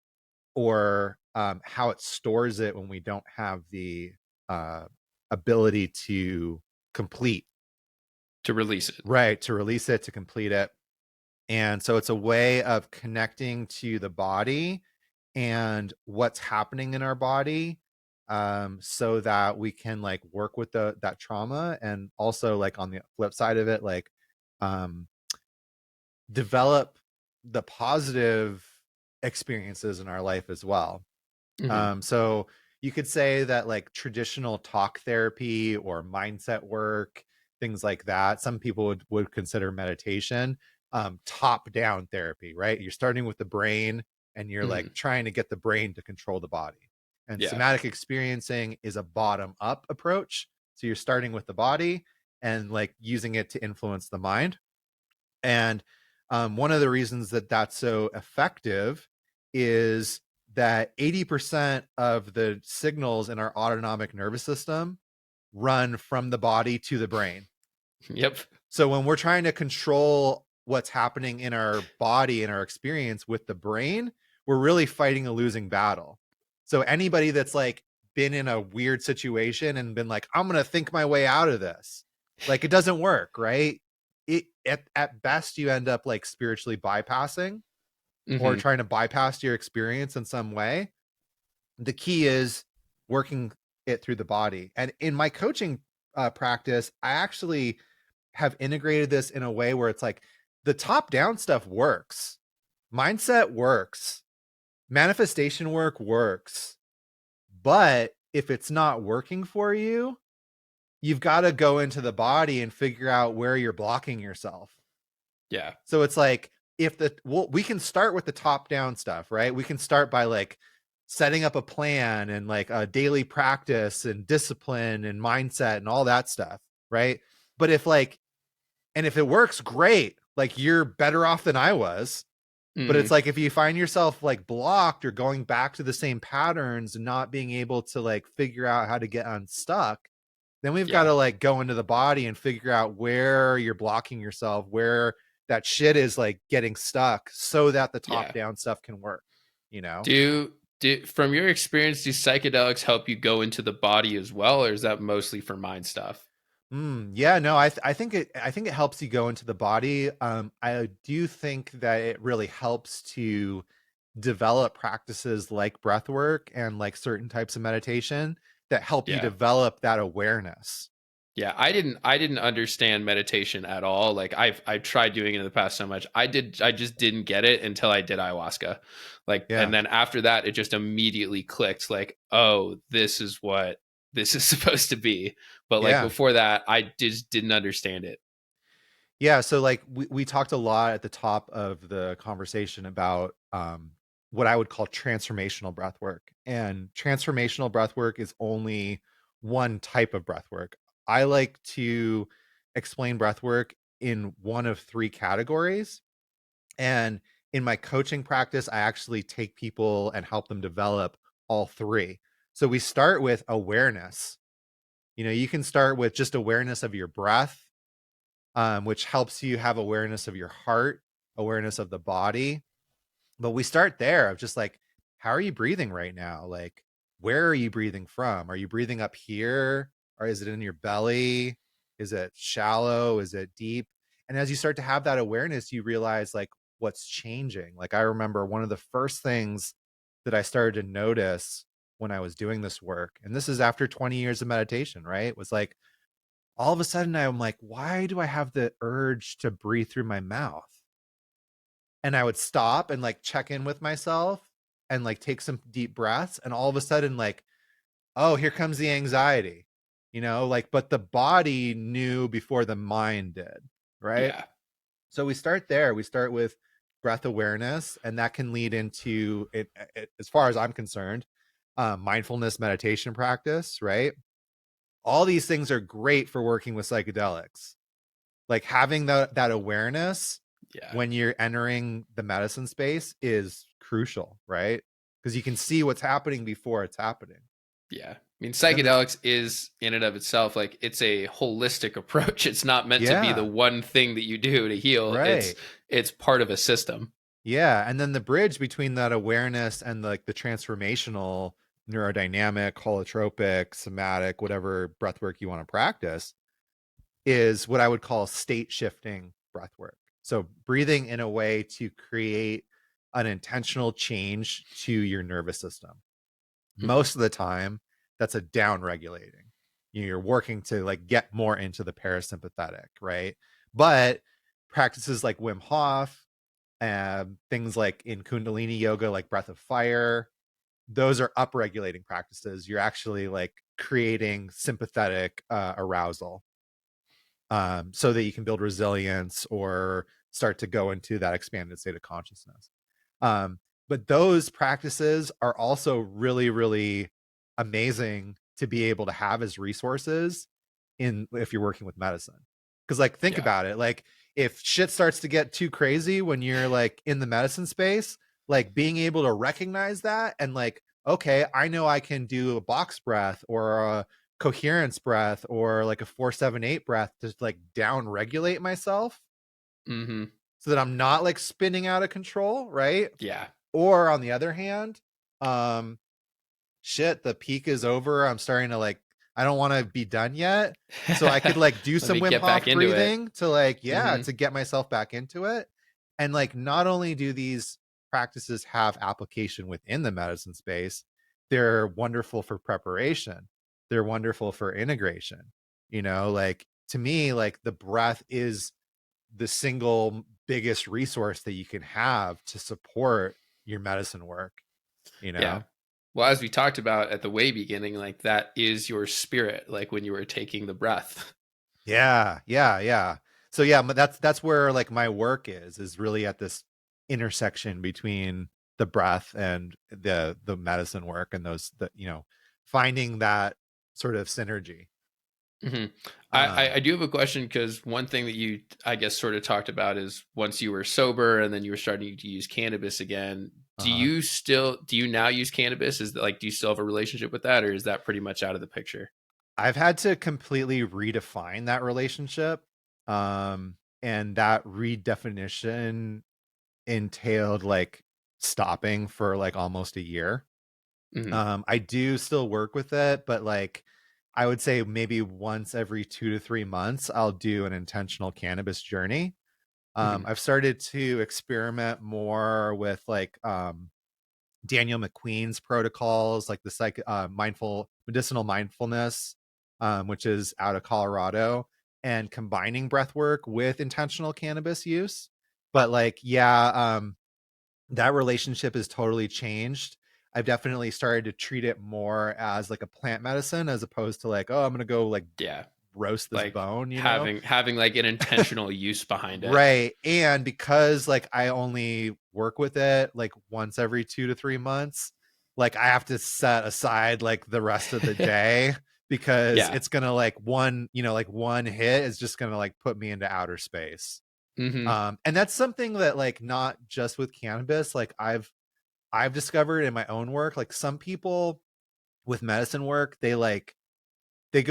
or how it stores it when we don't have the uh, ability to complete, To release it. right, to release it, to complete it. And so it's a way of connecting to the body and what's happening in our body, so that we can like work with that trauma, and also like on the flip side of it, like um, develop the positive experiences in our life as well. Hmm. So you could say that like traditional talk therapy or mindset work, things like that, some people would consider meditation top down therapy, right? You're starting with the brain, and you're like Hmm. trying to get the brain to control the body. And Yeah. somatic experiencing is a bottom up approach. So you're starting with the body and like using it to influence the mind. And one of the reasons that that's so effective is that 80% of the signals in our autonomic nervous system run from the body to the brain. Yep. So when we're trying to control what's happening in our body and our experience with the brain, we're really fighting a losing battle. So anybody that's like been in a weird situation and been like, I'm going to think my way out of this, like it doesn't work, right? At best you end up like spiritually bypassing, or Hmm. trying to bypass your experience in some way. The key is working it through the body. And in my coaching practice, I actually have integrated this in a way where it's like the top down stuff works, mindset works, manifestation work works. But if it's not working for you, you've got to go into the body and figure out where you're blocking yourself. Yeah. So it's like, we can start with the top down stuff, right? We can start by like setting up a plan and like a daily practice and discipline and mindset and all that stuff, right? But if it works, great. Like you're better off than I was. But it's Hmm. like if you find yourself like blocked or going back to the same patterns and not being able to like figure out how to get unstuck, then we've got Yeah. to like go into the body and figure out where you're blocking yourself, where that shit is like getting stuck, so that the top Yeah. down stuff can work, you know? Do from your experience, do psychedelics help you go into the body as well, or is that mostly for mind stuff? Yeah, no, I think it helps you go into the body. I do think that it really helps to develop practices like breath work and like certain types of meditation that help you Yeah. develop that awareness. Yeah, I didn't understand meditation at all. Like I've tried doing it in the past so much. I just didn't get it until I did ayahuasca. Like and Yeah. then after that it just immediately clicked like, "Oh, this is what this is supposed to be." But like Yeah. before that, I just didn't understand it. Yeah, so like we talked a lot at the top of the conversation about what I would call transformational breath work. And transformational breath work is only one type of breath work. I like to explain breath work in one of three categories. And in my coaching practice, I actually take people and help them develop all three. So we start with awareness. You know, you can start with just awareness of your breath, which helps you have awareness of your heart, awareness of the body. But we start there of just like, how are you breathing right now? Like, where are you breathing from? Are you breathing up here? Or is it in your belly? Is it shallow? Is it deep? And as you start to have that awareness, you realize like what's changing. Like, I remember one of the first things that I started to notice when I was doing this work, and this is after 20 years of meditation, right? Was like, all of a sudden I'm like, why do I have the urge to breathe through my mouth? And I would stop and like check in with myself and like take some deep breaths. And all of a sudden, like, oh, here comes the anxiety, you know, like, but the body knew before the mind did. Right. Yeah. So we start there. We start with breath awareness, and that can lead into it as far as I'm concerned, mindfulness meditation practice, right? All these things are great for working with psychedelics, like having that awareness Yeah. when you're entering the medicine space is crucial, right? Because you can see what's happening before it's happening. Yeah. I mean, Then the psychedelics is in and of itself like it's a holistic approach. It's not meant to be the yeah, one thing that you do to heal. right. It's part of a system. Yeah, and then the bridge between that awareness and like the transformational neurodynamic, holotropic, somatic, whatever breath work you want to practice is what I would call state shifting breath work. So breathing in a way to create an intentional change to your nervous system. Mhm. Most of the time, that's a down regulating. You're working to like get more into the parasympathetic, right? But practices like Wim Hof and things like in Kundalini yoga, like breath of fire, those are upregulating practices. You're actually like creating sympathetic arousal, so that you can build resilience or start to go into that expanded state of consciousness. Um, but those practices are also really, really amazing to be able to have as resources in if you're working with medicine. Because like think Yeah. about it, like if shit starts to get too crazy when you're like in the medicine space, like being able to recognize that and like, okay, I know I can do a box breath or a coherence breath or like a 4-7-8 breath to like down regulate myself Mhm. so that I'm not like spinning out of control, right? Yeah. Or on the other hand, um shit, the peak is over. I'm starting to like, I don't want to be done yet. So I could like do Let some me Wim get back Hof into it. breathing to like, yeah, Mhm. to get myself back into it. And like, not only do these practices have application within the medicine space, they're wonderful for preparation. They're wonderful for integration. You know, like to me, like the breath is the single biggest resource that you can have to support your medicine work, you Yeah. know? Well, as we talked about at the way beginning, like that is your spirit, like when you were taking the breath. Yeah, yeah, yeah. So yeah, but that's where like my work is really at this intersection between the breath and the medicine work and those the you know finding that sort of synergy. hmm Um I do have a question because one thing that you, I guess, sort of talked about is once you were sober and then you were starting to use cannabis again. uh-huh. Do you now use cannabis? Is that like, do you still have a relationship with that or is that pretty much out of the picture? I've had to completely redefine that relationship. And that redefinition entailed like stopping for like almost a year. hmm I do still work with it, but like I would say maybe once every 2 to 3 months, I'll do an intentional cannabis journey. hmm I've started to experiment more with like Daniel McQueen's protocols, like the mindful medicinal mindfulness. which is out of Colorado, and combining breath work with intentional cannabis use. But like, yeah, that relationship has totally changed. I've definitely started to treat it more as like a plant medicine as opposed to like, oh, I'm gonna go like Yeah. roast this Like bone, you know? having like an intentional use behind it. Right. And because like I only work with it like once every 2 to 3 months, like I have to set aside like the rest of the day because Yeah. it's gonna like one, like one hit is just gonna like put me into outer space. Hmm. And that's something that like not just with cannabis, like I've discovered in my own work, like some people with medicine work, they like they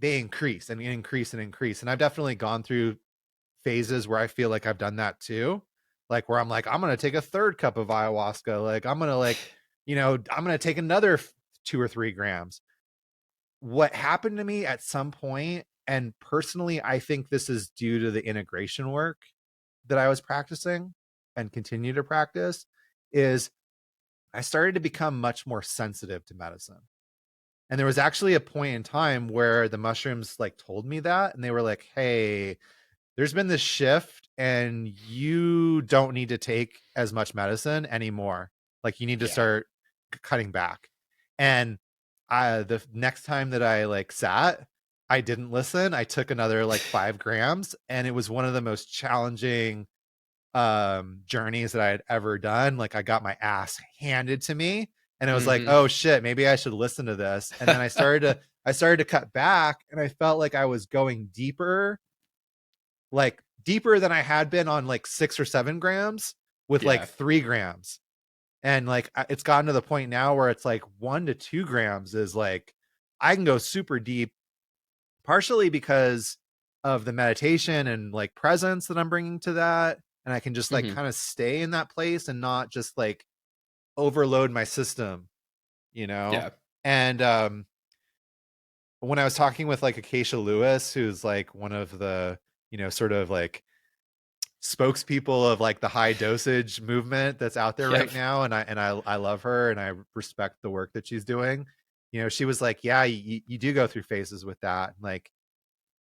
increase and increase and increase. And I've definitely gone through phases where I feel like I've done that too. Like where I'm like, I'm gonna take a third cup of ayahuasca. Like I'm gonna like, I'm gonna take another 2 or 3 grams. What happened to me at some point, and personally, I think this is due to the integration work that I was practicing and continue to practice, is I started to become much more sensitive to medicine. And there was actually a point in time where the mushrooms like told me that, and they were like, hey, there's been this shift and you don't need to take as much medicine anymore. Like you need to Yeah. start cutting back. And the next time that I like sat, I didn't listen. I took another like 5 grams, and it was one of the most challenging journeys that I had ever done. Like I got my ass handed to me, and I was like, Hmm. oh shit, maybe I should listen to this. And then I started to cut back, and I felt like I was going deeper, like deeper than I had been on like 6 or 7 grams with like Yeah. 3 grams. And like it's gotten to the point now where it's like 1 to 2 grams is like I can go super deep, partially because of the meditation and like presence that I'm bringing to that. And I can just like Hmm. kind of stay in that place and not just like overload my system, you know? Yeah. And when I was talking with like Acacia Lewis, who's like one of the, sort of like spokespeople of like the high dosage movement that's out there Yep. right now, and I love her and I respect the work that she's doing. She was like, yeah, you do go through phases with that. Like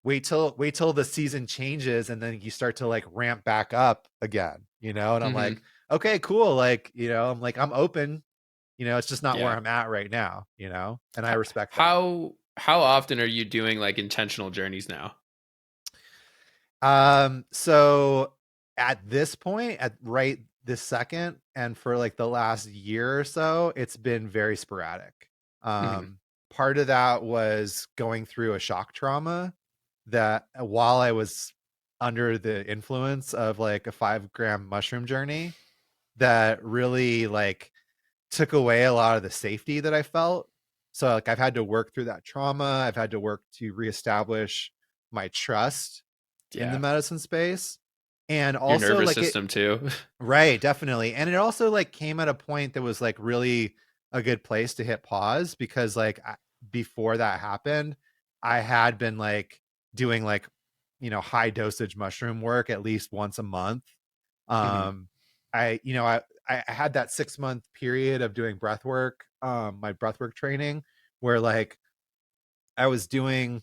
wait till the season changes and then you start to like ramp back up again, and I'm Hmm. like, okay, cool. Like, I'm like, I'm open, it's just not where Yeah. I'm at right now, and I H- respect that. how often are you doing like intentional journeys now? So at this point, at right this second, and for like the last year or so, it's been very sporadic. Hmm. Part of that was going through a shock trauma that while I was under the influence of like a 5 gram mushroom journey, that really like took away a lot of the safety that I felt. So like I've had to work through that trauma. I've had to work to reestablish my trust in the Yeah. medicine space. And Your also nervous like it, system too. right, definitely. And it also like came at a point that was like really a good place to hit pause, because like before that happened, I had been like doing like, high dosage mushroom work at least once a month. Hmm. um I had that 6 month period of doing breath work, my breath work training, where like I was doing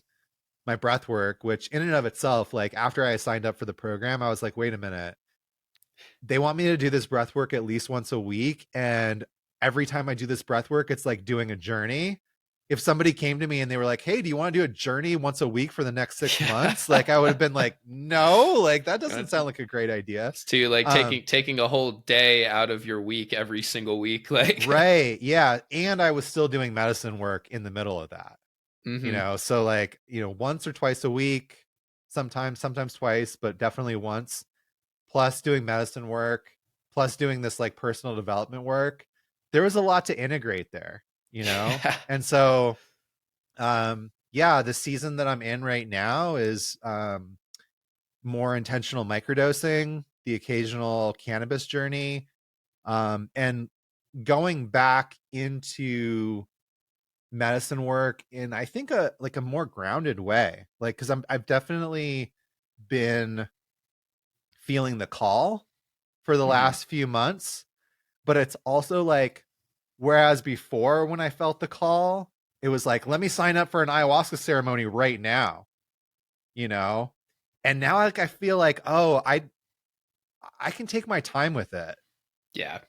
my breath work, which in and of itself, like after I signed up for the program, I was like, wait a minute, they want me to do this breath work at least once a week. And every time I do this breath work, it's like doing a journey. If somebody came to me and they were like, hey, do you want to do a journey once a week for the next 6 months? Like I would have been like, no, like that doesn't sound like a great idea. It's to like Um, taking a whole day out of your week every single week. Like, right. Yeah. And I was still doing medicine work in the middle of that, hmm. so like, once or twice a week, sometimes twice, but definitely once, plus doing medicine work, plus doing this like personal development work. There was a lot to integrate there, Yeah. and so yeah, the season that I'm in right now is more intentional microdosing, the occasional cannabis journey, and going back into medicine work in, I think, a like a more grounded way, like because I've definitely been feeling the call for the Hmm. last few months. But it's also like, whereas before when I felt the call, It was like, let me sign up for an ayahuasca ceremony right now, you know? And now like I feel like, oh, I can take my time with it. Yeah.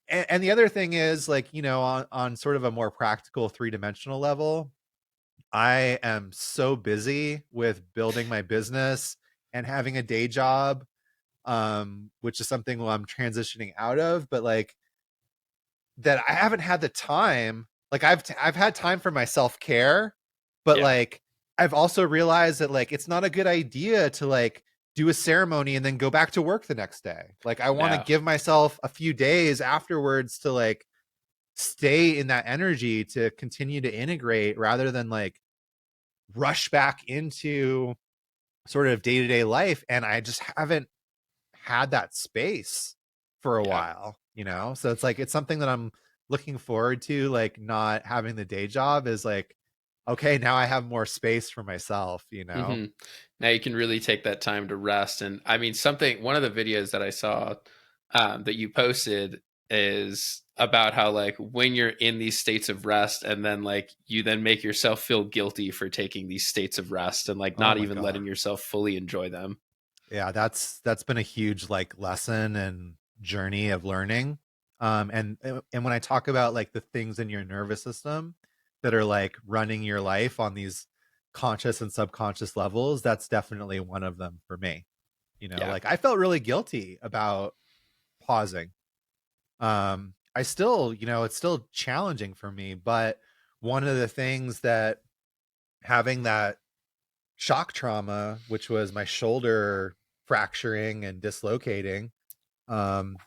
And the other thing is like, on sort of a more practical three-dimensional level, I am so busy with building my business and having a day job, which is something I'm transitioning out of, but like that I haven't had the time. Like I've had time for my self-care, but Yeah. like I've also realized that like it's not a good idea to like do a ceremony and then go back to work the next day. Like I want to No. give myself a few days afterwards to like stay in that energy to continue to integrate rather than like rush back into sort of day-to-day life. And I just haven't had that space for a Yeah. while, so it's like it's something that I'm looking forward to, like not having the day job is like, okay, now I have more space for myself. Hmm. Now you can really take that time to rest. And I mean, one of the videos that I saw that you posted is about how, like, when you're in these states of rest and then, like, you then make yourself feel guilty for taking these states of rest and, like, Oh not my even god. letting yourself fully enjoy them. Yeah, that's been a huge like lesson and journey of learning. And when I talk about like the things in your nervous system that are like running your life on these conscious and subconscious levels, that's definitely one of them for me. Yeah. Like I felt really guilty about pausing. I still, it's still challenging for me, but one of the things that having that shock trauma, which was my shoulder fracturing and dislocating, um,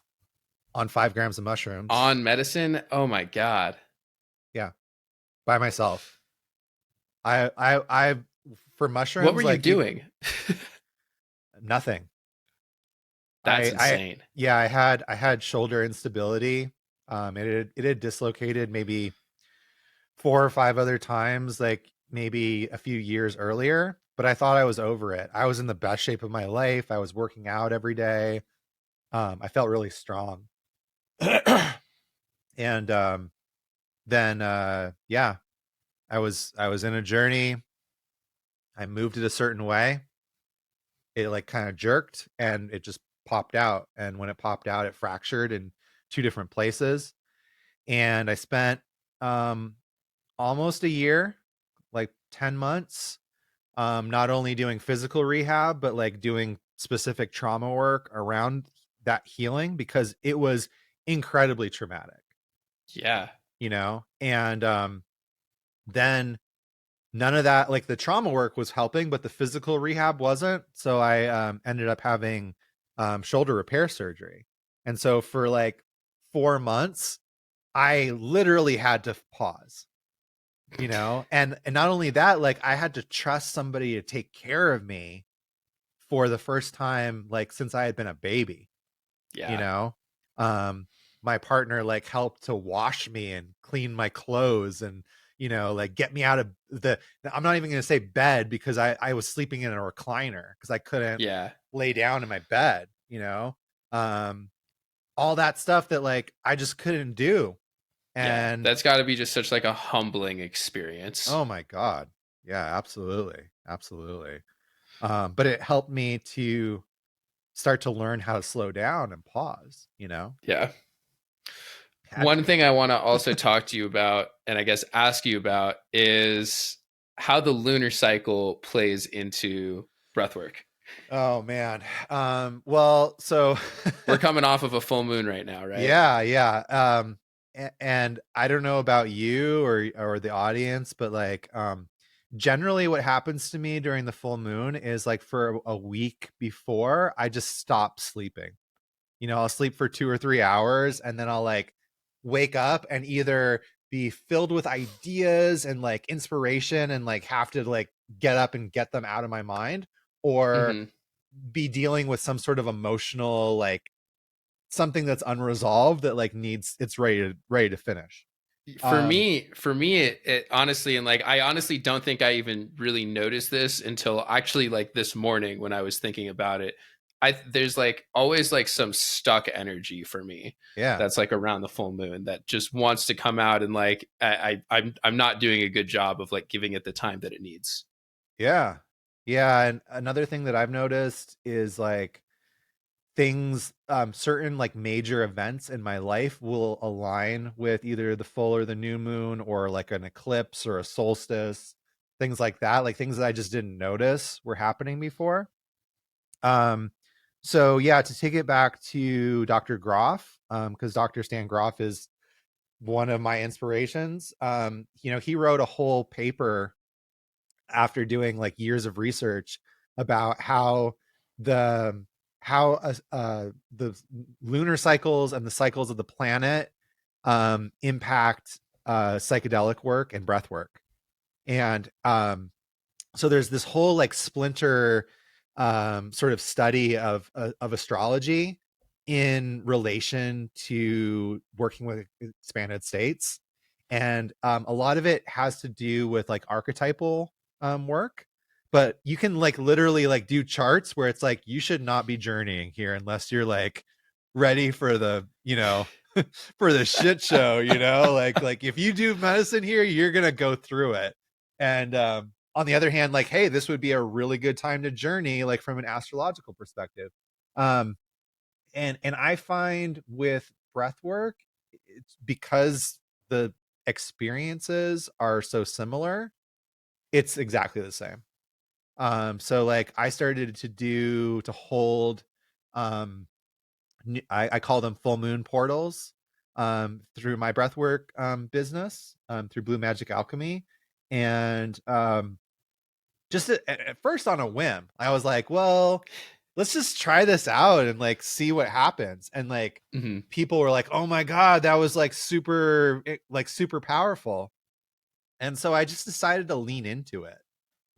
on 5 grams of mushrooms. On medicine. Oh my God. Yeah, by myself. I for What were mushrooms, you like you doing? nothing. That's I insane. yeah, I had shoulder instability. It had dislocated maybe 4 or 5 other times, like maybe a few years earlier. But I thought I was over it. I was in the best shape of my life. I was working out every day. I felt really strong. And then yeah, I was in a journey. I moved it a certain way. It like kind of jerked and it just popped out. And when it popped out, it fractured in two different places. And I spent um almost a year, like 10 months, not only doing physical rehab, but like doing specific trauma work around that healing because it was incredibly traumatic, Yeah. and then none of that, like the trauma work was helping, but the physical rehab wasn't. So I ended up having shoulder repair surgery. And so for like 4 months, I literally had to pause, and not only that, like I had to trust somebody to take care of me for the first time, like since I had been a baby, you Yeah. know. My partner like helped to wash me and clean my clothes and like get me out of the I'm not even going to say bed because I was sleeping in a recliner because I couldn't Yeah. lay down in my bed. um all that stuff that like I just couldn't do. Yeah. And That's got to be just such like a humbling experience. oh my god, yeah, absolutely, absolutely. But it helped me to start to learn how to slow down and pause. Yeah. Had One to. thing I want to also talk to you about, and I guess ask you about, is how the lunar cycle plays into breathwork. Oh man. Well, so We're coming off of a full moon right now, right? yeah, yeah. And I don't know about you or the audience, but like generally what happens to me during the full moon is like for a week before, I just stop sleeping. I'll sleep for 2 or 3 hours and then I'll like wake up and either be filled with ideas and like inspiration and like have to like get up and get them out of my mind, or Hmm. be dealing with some sort of emotional like something that's unresolved that like needs it's ready to finish. For um me, it honestly, and like, I honestly don't think I even really noticed this until actually like this morning when I was thinking about it. there's like always like some stuck energy for me Yeah. that's like around the full moon that just wants to come out, and like I'm not doing a good job of like giving it the time that it needs. Yeah. Yeah. And another thing that I've noticed is like things, certain like major events in my life will align with either the full or the new moon, or like an eclipse or a solstice, things like that, like things that I just didn't notice were happening before. Um, so yeah, to take it back to Dr. Groff, because Dr. Stan Groff is one of my inspirations. He wrote a whole paper after doing like years of research about the the lunar cycles and the cycles of the planet impact psychedelic work and breath work. And so there's this whole like splinter sort of study of astrology in relation to working with expanded states. And a lot of it has to do with like archetypal work, but you can like literally like do charts where it's like you should not be journeying here unless you're like ready for the for the shit show, like if you do medicine here, you're gonna go through it. And on the other hand, like, hey, this would be a really good time to journey, like from an astrological perspective. Um, and I find with breath work, it's because the experiences are so similar, it's exactly the same. So like I started to hold, um, I call them full moon portals, through my breathwork business, through Blue Magic Alchemy. And just at first on a whim, I was like, well, let's just try this out and like see what happens. And like Hmm. people were like, oh my God, that was like super powerful. And so I just decided to lean into it.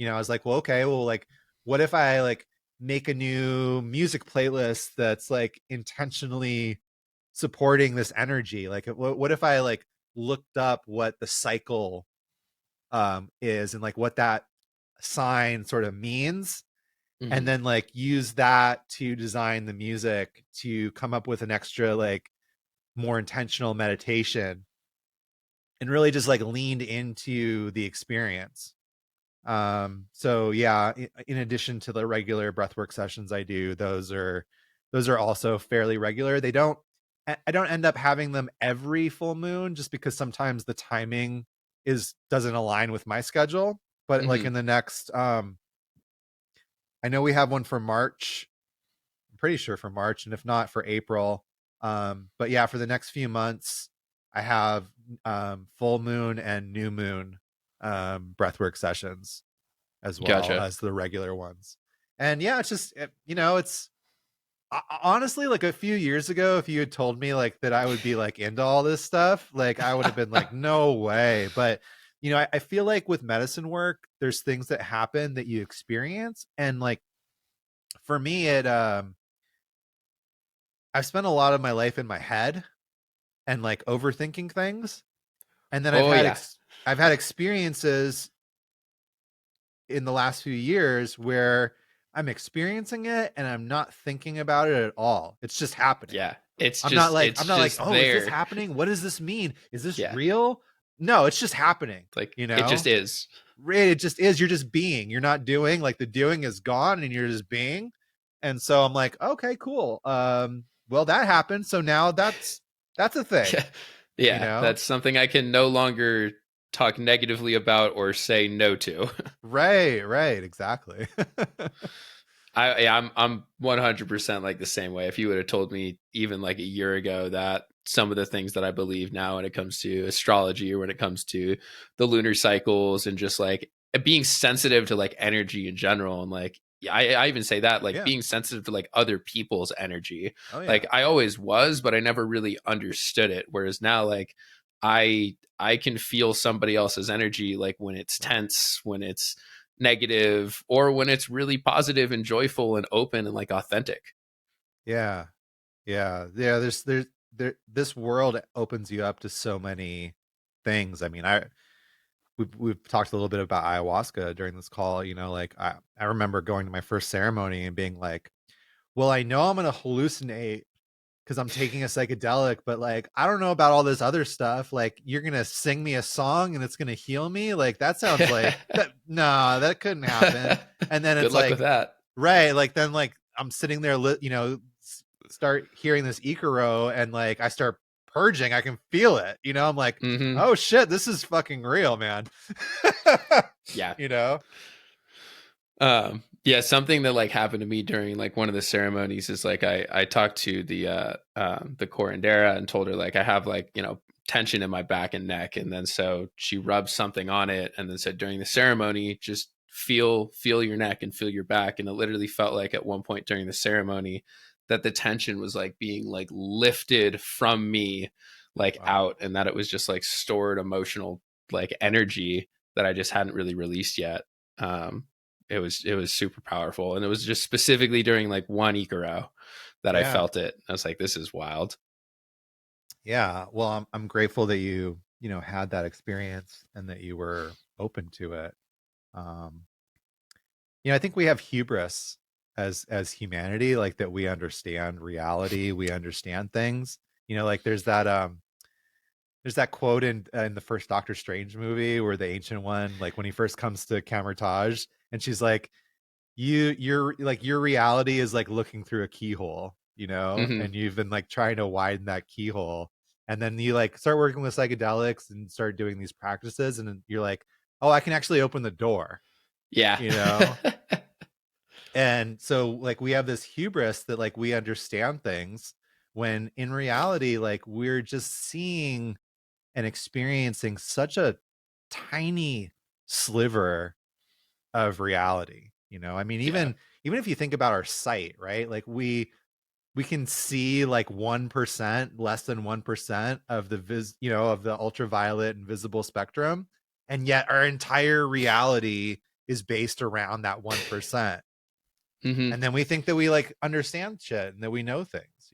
I was like, well, okay, well, like, what if I like make a new music playlist that's like intentionally supporting this energy? Like, what if I like looked up what the cycle is, and like what that sign sort of means, and Hmm. then like use that to design the music to come up with an extra like more intentional meditation, and really just like leaned into the experience. So yeah, in addition to the regular breathwork sessions I do, those are also fairly regular. I don't end up having them every full moon, just because sometimes the timing is doesn't align with my schedule. But like Hmm. in the next, I know we have one for March. I'm pretty sure for March, and if not for April. But yeah, for the next few months, I have full moon and new moon breathwork sessions, as well Gotcha. as the regular ones. And yeah, it's just it's honestly, like a few years ago, if you had told me like that I would be like into all this stuff, like I would have been like, no way. But I feel like with medicine work, there's things that happen that you experience, and like for me, I've spent a lot of my life in my head and like overthinking things, and then Oh yeah. I've had experiences in the last few years where I'm experiencing it and I'm not thinking about it at all. It's just happening. Yeah. I'm It's not like, just oh, is this there. happening? What does this mean? Is this Yeah. real? No, it's just happening. Like You it just know, is. it just is. You're just being. You're not doing. Like the doing is gone, and you're just being. And so I'm like, okay, cool. Well, that happened. So now that's a thing. Yeah. You Yeah. know, That's something I can no longer talk negatively about or say no to. right, right, exactly. I'm 100% like the same way. If you would have told me even like a year ago that some of the things that I believe now when it comes to astrology, or when it comes to the lunar cycles, and just like being sensitive to like energy in general, and like yeah, I even say that like Yeah. being sensitive to like other people's energy, Oh like yeah. I always was, but I never really understood it. Whereas now, like I can feel somebody else's energy, like when it's Right. tense, when it's negative, or when it's really positive and joyful and open and like authentic. Yeah. Yeah. Yeah. This world opens you up to so many things. I mean, we've talked a little bit about ayahuasca during this call. Like I remember going to my first ceremony and being like, well, I know I'm going to hallucinate because I'm taking a psychedelic, but like, I don't know about all this other stuff. Like, you're going to sing me a song and it's going to heal me. Like, that sounds like that. No, that couldn't happen. And then Good it's luck with like, that. right. Like, then like I'm sitting there, start hearing this Icaro and like I start purging. I can feel it. I'm like, Hmm. oh shit, this is fucking real, man. Yeah. you know? Yeah, something that like happened to me during like one of the ceremonies is like I talked to the curandera and told her like I have like, tension in my back and neck, and then so she rubbed something on it and then said during the ceremony just feel your neck and feel your back, and it literally felt like at one point during the ceremony that the tension was like being like lifted from me like Wow. out, and that it was just like stored emotional like energy that I just hadn't really released yet. um it was super powerful, and it was just specifically during like one Icaro that I Yeah. felt it. I was like, this is wild. Yeah. Well, I'm grateful that you had that experience and that you were open to it. Um, I think we have hubris as humanity, like that we understand reality, we understand things. Like there's that quote in the first Doctor Strange movie where the Ancient One, like when he first comes to Camertage, and she's like, your reality is like looking through a keyhole, Hmm. and you've been like trying to widen that keyhole, and then you like start working with psychedelics and start doing these practices, and then you're like, oh, I can actually open the door, Yeah. you know and so like we have this hubris that like we understand things, when in reality like we're just seeing and experiencing such a tiny sliver of reality. I mean, Yeah. even if you think about our sight, right? Like we can see like 1%, less than 1% of of the ultraviolet and visible spectrum, and yet our entire reality is based around that 1%. Hmm. And then we think that we like understand shit and that we know things,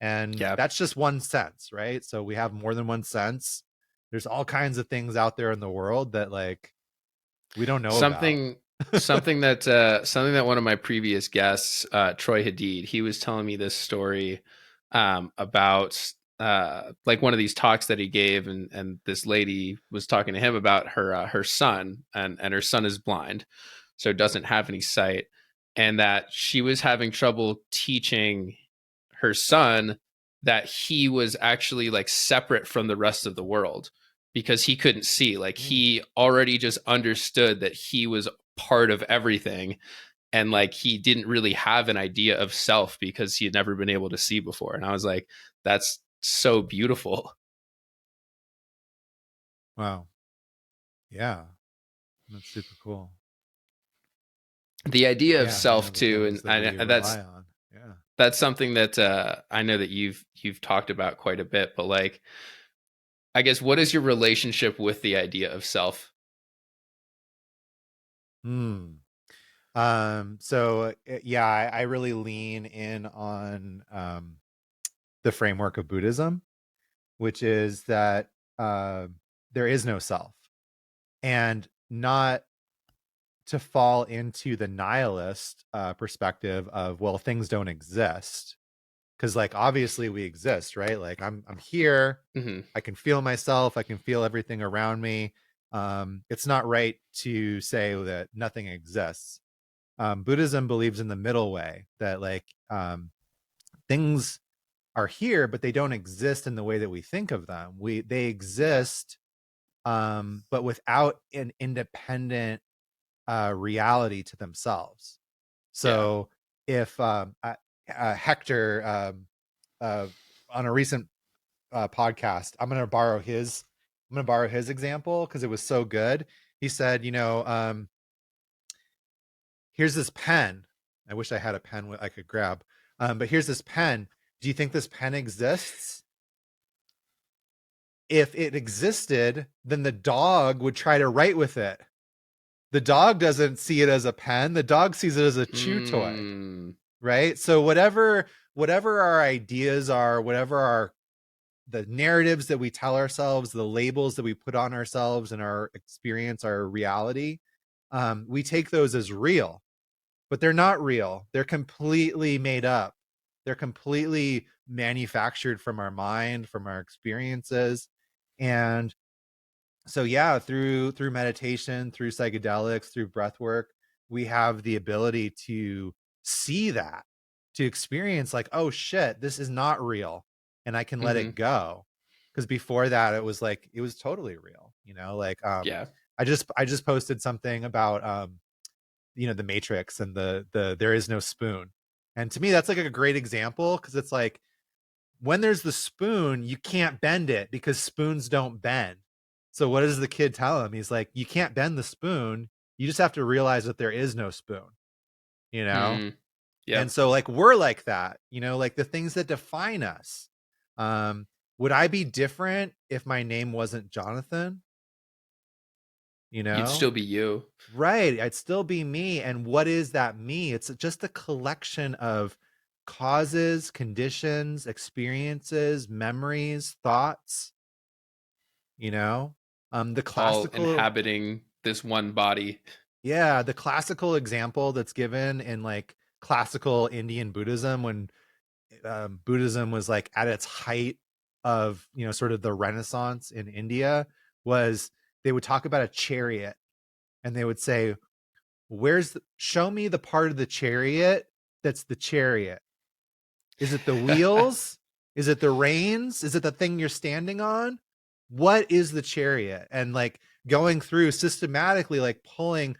and Yeah. that's just one sense, right? So we have more than one sense. There's all kinds of things out there in the world that like we don't know about. something something that one of my previous guests, Troy Hadid, he was telling me this story about like one of these talks that he gave, and this lady was talking to him about her son, and her son is blind, so doesn't have any sight, and that she was having trouble teaching her son that he was actually like separate from the rest of the world because he couldn't see. Like Mm. he already just understood that he was part of everything, and like he didn't really have an idea of self because he had never been able to see before. And I was like, that's so beautiful. Wow. Yeah, that's super cool. The idea of Yeah, self the too, things that we and that's rely on. Yeah. something that I know that you've talked about quite a bit, but like I guess what is your relationship with the idea of self? Hmm. So yeah, I really lean in on the framework of Buddhism, which is that uh, there is no self, and not to fall into the nihilist perspective of, well, things don't exist, because like obviously we exist, right? Like I'm here, Hmm. I can feel myself, I can feel everything around me. It's not right to say that nothing exists. Buddhism believes in the middle way, that like things are here, but they don't exist in the way that we think of them. They exist, but without an independent reality to themselves. Yeah. So if Hector, uh, on a recent podcast, I'm going to borrow his example because it was so good. He said, here's this pen. I wish I had a pen I could grab. But here's this pen. Do you think this pen exists? If it existed, then the dog would try to write with it. The dog doesn't see it as a pen. The dog sees it as a chew toy, Mm. right? So whatever our ideas are, whatever our the narratives that we tell ourselves, the labels that we put on ourselves and our experience, our reality, we take those as real. but they're not real. They're completely made up. They're completely manufactured from our mind, from our experiences. And so yeah, through meditation, through psychedelics, through breath work, we have the ability to see that, to experience like, oh shit, this is not real, and I can let Mm-hmm. it go. Because before that, it was like it was totally real, like Yeah. I just posted something about the Matrix and the there is no spoon. And to me that's like a great example, because it's like when there's the spoon, you can't bend it because spoons don't bend. So what does the kid tell him? He's like, you can't bend the spoon. You just have to realize that there is no spoon, you know? Mm. And Yep. so like we're like that, like the things that define us. Um, would I be different if my name wasn't Jonathan? You You'd know? still be you. Right. I'd still be me. And what is that me? It's just a collection of causes, conditions, experiences, memories, thoughts, you know? The All classical, inhabiting this one body. yeah, the classical example that's given in like classical Indian Buddhism, when Buddhism was like at its height of, sort of the Renaissance in India, was they would talk about a chariot, and they would say, show me the part of the chariot that's the chariot. Is it the wheels? Is it the reins? Is it the thing you're standing on? What is the chariot? And like going through systematically, like pulling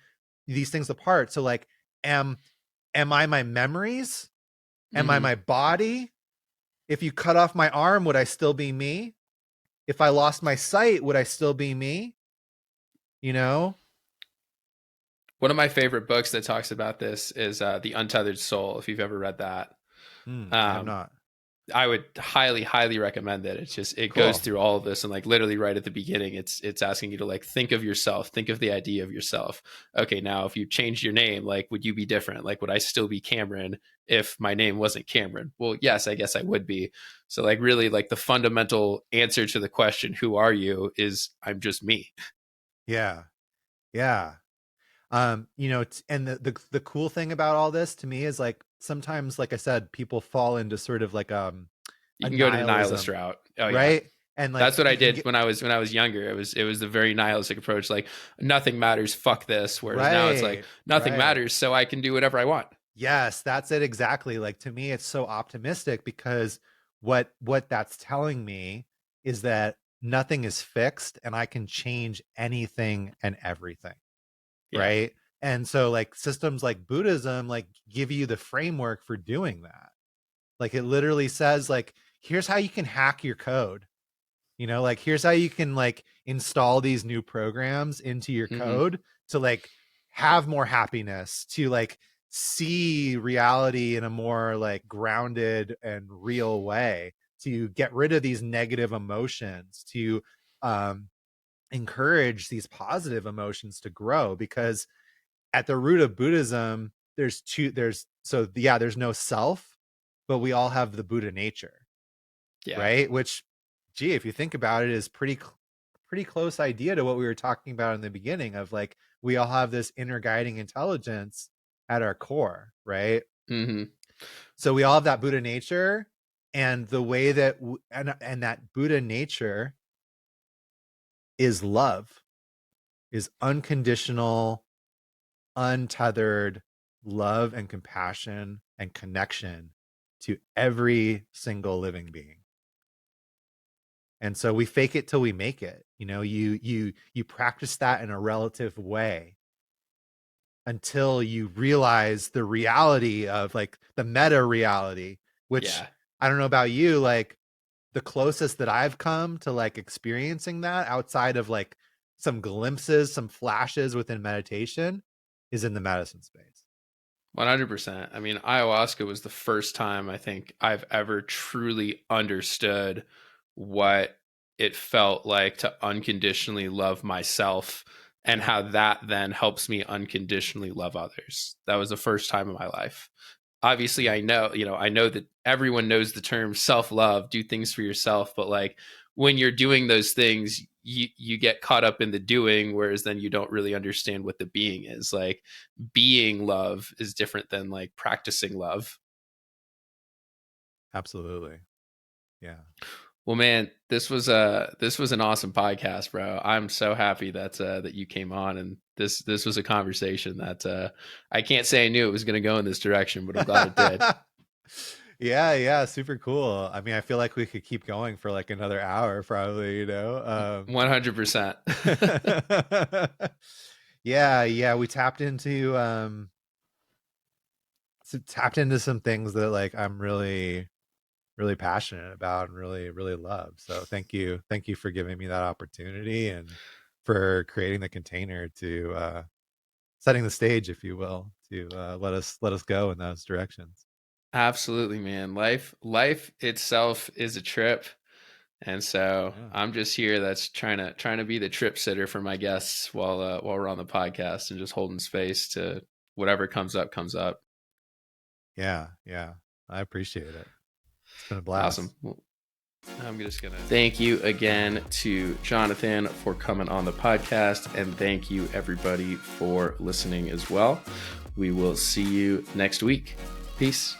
these things apart. So like, am I my memories? Am I Mm-hmm. my body? If you cut off my arm, would I still be me? If I lost my sight, would I still be me? You know? One of my favorite books that talks about this is The Untethered Soul, if you've ever read that. I have Um, not. I would highly, highly recommend it. It's just, it goes Cool. through all of this, and like literally right at the beginning, it's asking you to like think of yourself, think of the idea of yourself. Okay, now if you changed your name, like would you be different? Like would I still be Cameron if my name wasn't Cameron? Well, yes, I guess I would be. So like really like the fundamental answer to the question, who are you, is I'm just me. Yeah. Yeah. And the cool thing about all this to me is like sometimes, like I said, people fall into sort of like You a can go to the nihilist nihilism, route. Oh yeah. right? And like That's what I you can did get when I was younger. It was the very nihilistic approach, like nothing matters, fuck this. Whereas now it's like right, nothing right. matters, so I can do whatever I want. Yes, that's it exactly. Like to me, it's so optimistic, because what that's telling me is that nothing is fixed and I can change anything and everything. Yeah. Right. And so like systems like Buddhism like give you the framework for doing that. Like it literally says like, here's how you can hack your code. Like here's how you can like install these new programs into your Hmm. code to like have more happiness, to like see reality in a more like grounded and real way, to get rid of these negative emotions, to um encourage these positive emotions to grow. Because at the root of Buddhism, there's no self, but we all have the Buddha nature, Yeah. right? Which, gee, if you think about it, is pretty close idea to what we were talking about in the beginning of like we all have this inner guiding intelligence at our core, right? Hmm. So we all have that Buddha nature, and the way that and that Buddha nature is love, is unconditional, untethered love and compassion and connection to every single living being. And so we fake it till we make it. You practice that in a relative way until you realize the reality of like the meta reality, which Yeah. I don't know about you, like the closest that I've come to like experiencing that outside of like some glimpses, some flashes within meditation, is in the medicine space. 100%. I mean, ayahuasca was the first time I think I've ever truly understood what it felt like to unconditionally love myself and how that then helps me unconditionally love others. That was the first time in my life. Obviously, I know that everyone knows the term self-love, do things for yourself, but like when you're doing those things, you get caught up in the doing, whereas then you don't really understand what the being is. Like being love is different than like practicing love. Absolutely. Yeah. Well, man, this was an awesome podcast, bro. I'm so happy that that you came on, and this was a conversation that I can't say I knew it was going to go in this direction, but I'm glad it did. Yeah, super cool. I mean, I feel like we could keep going for like another hour, probably. 100%. Yeah, we tapped into some things that like I'm really really passionate about and really really love. So thank you for giving me that opportunity and for creating the container to setting the stage, if you will, to let us go in those directions. Absolutely, man. Life itself is a trip. And so Yeah. I'm just here that's trying to be the trip sitter for my guests while we're on the podcast and just holding space to whatever comes up comes up. Yeah, I appreciate it. It's been a blast. Awesome. Well, I'm just gonna thank you again to Jonathan for coming on the podcast, and thank you everybody for listening as well. We will see you next week. Peace.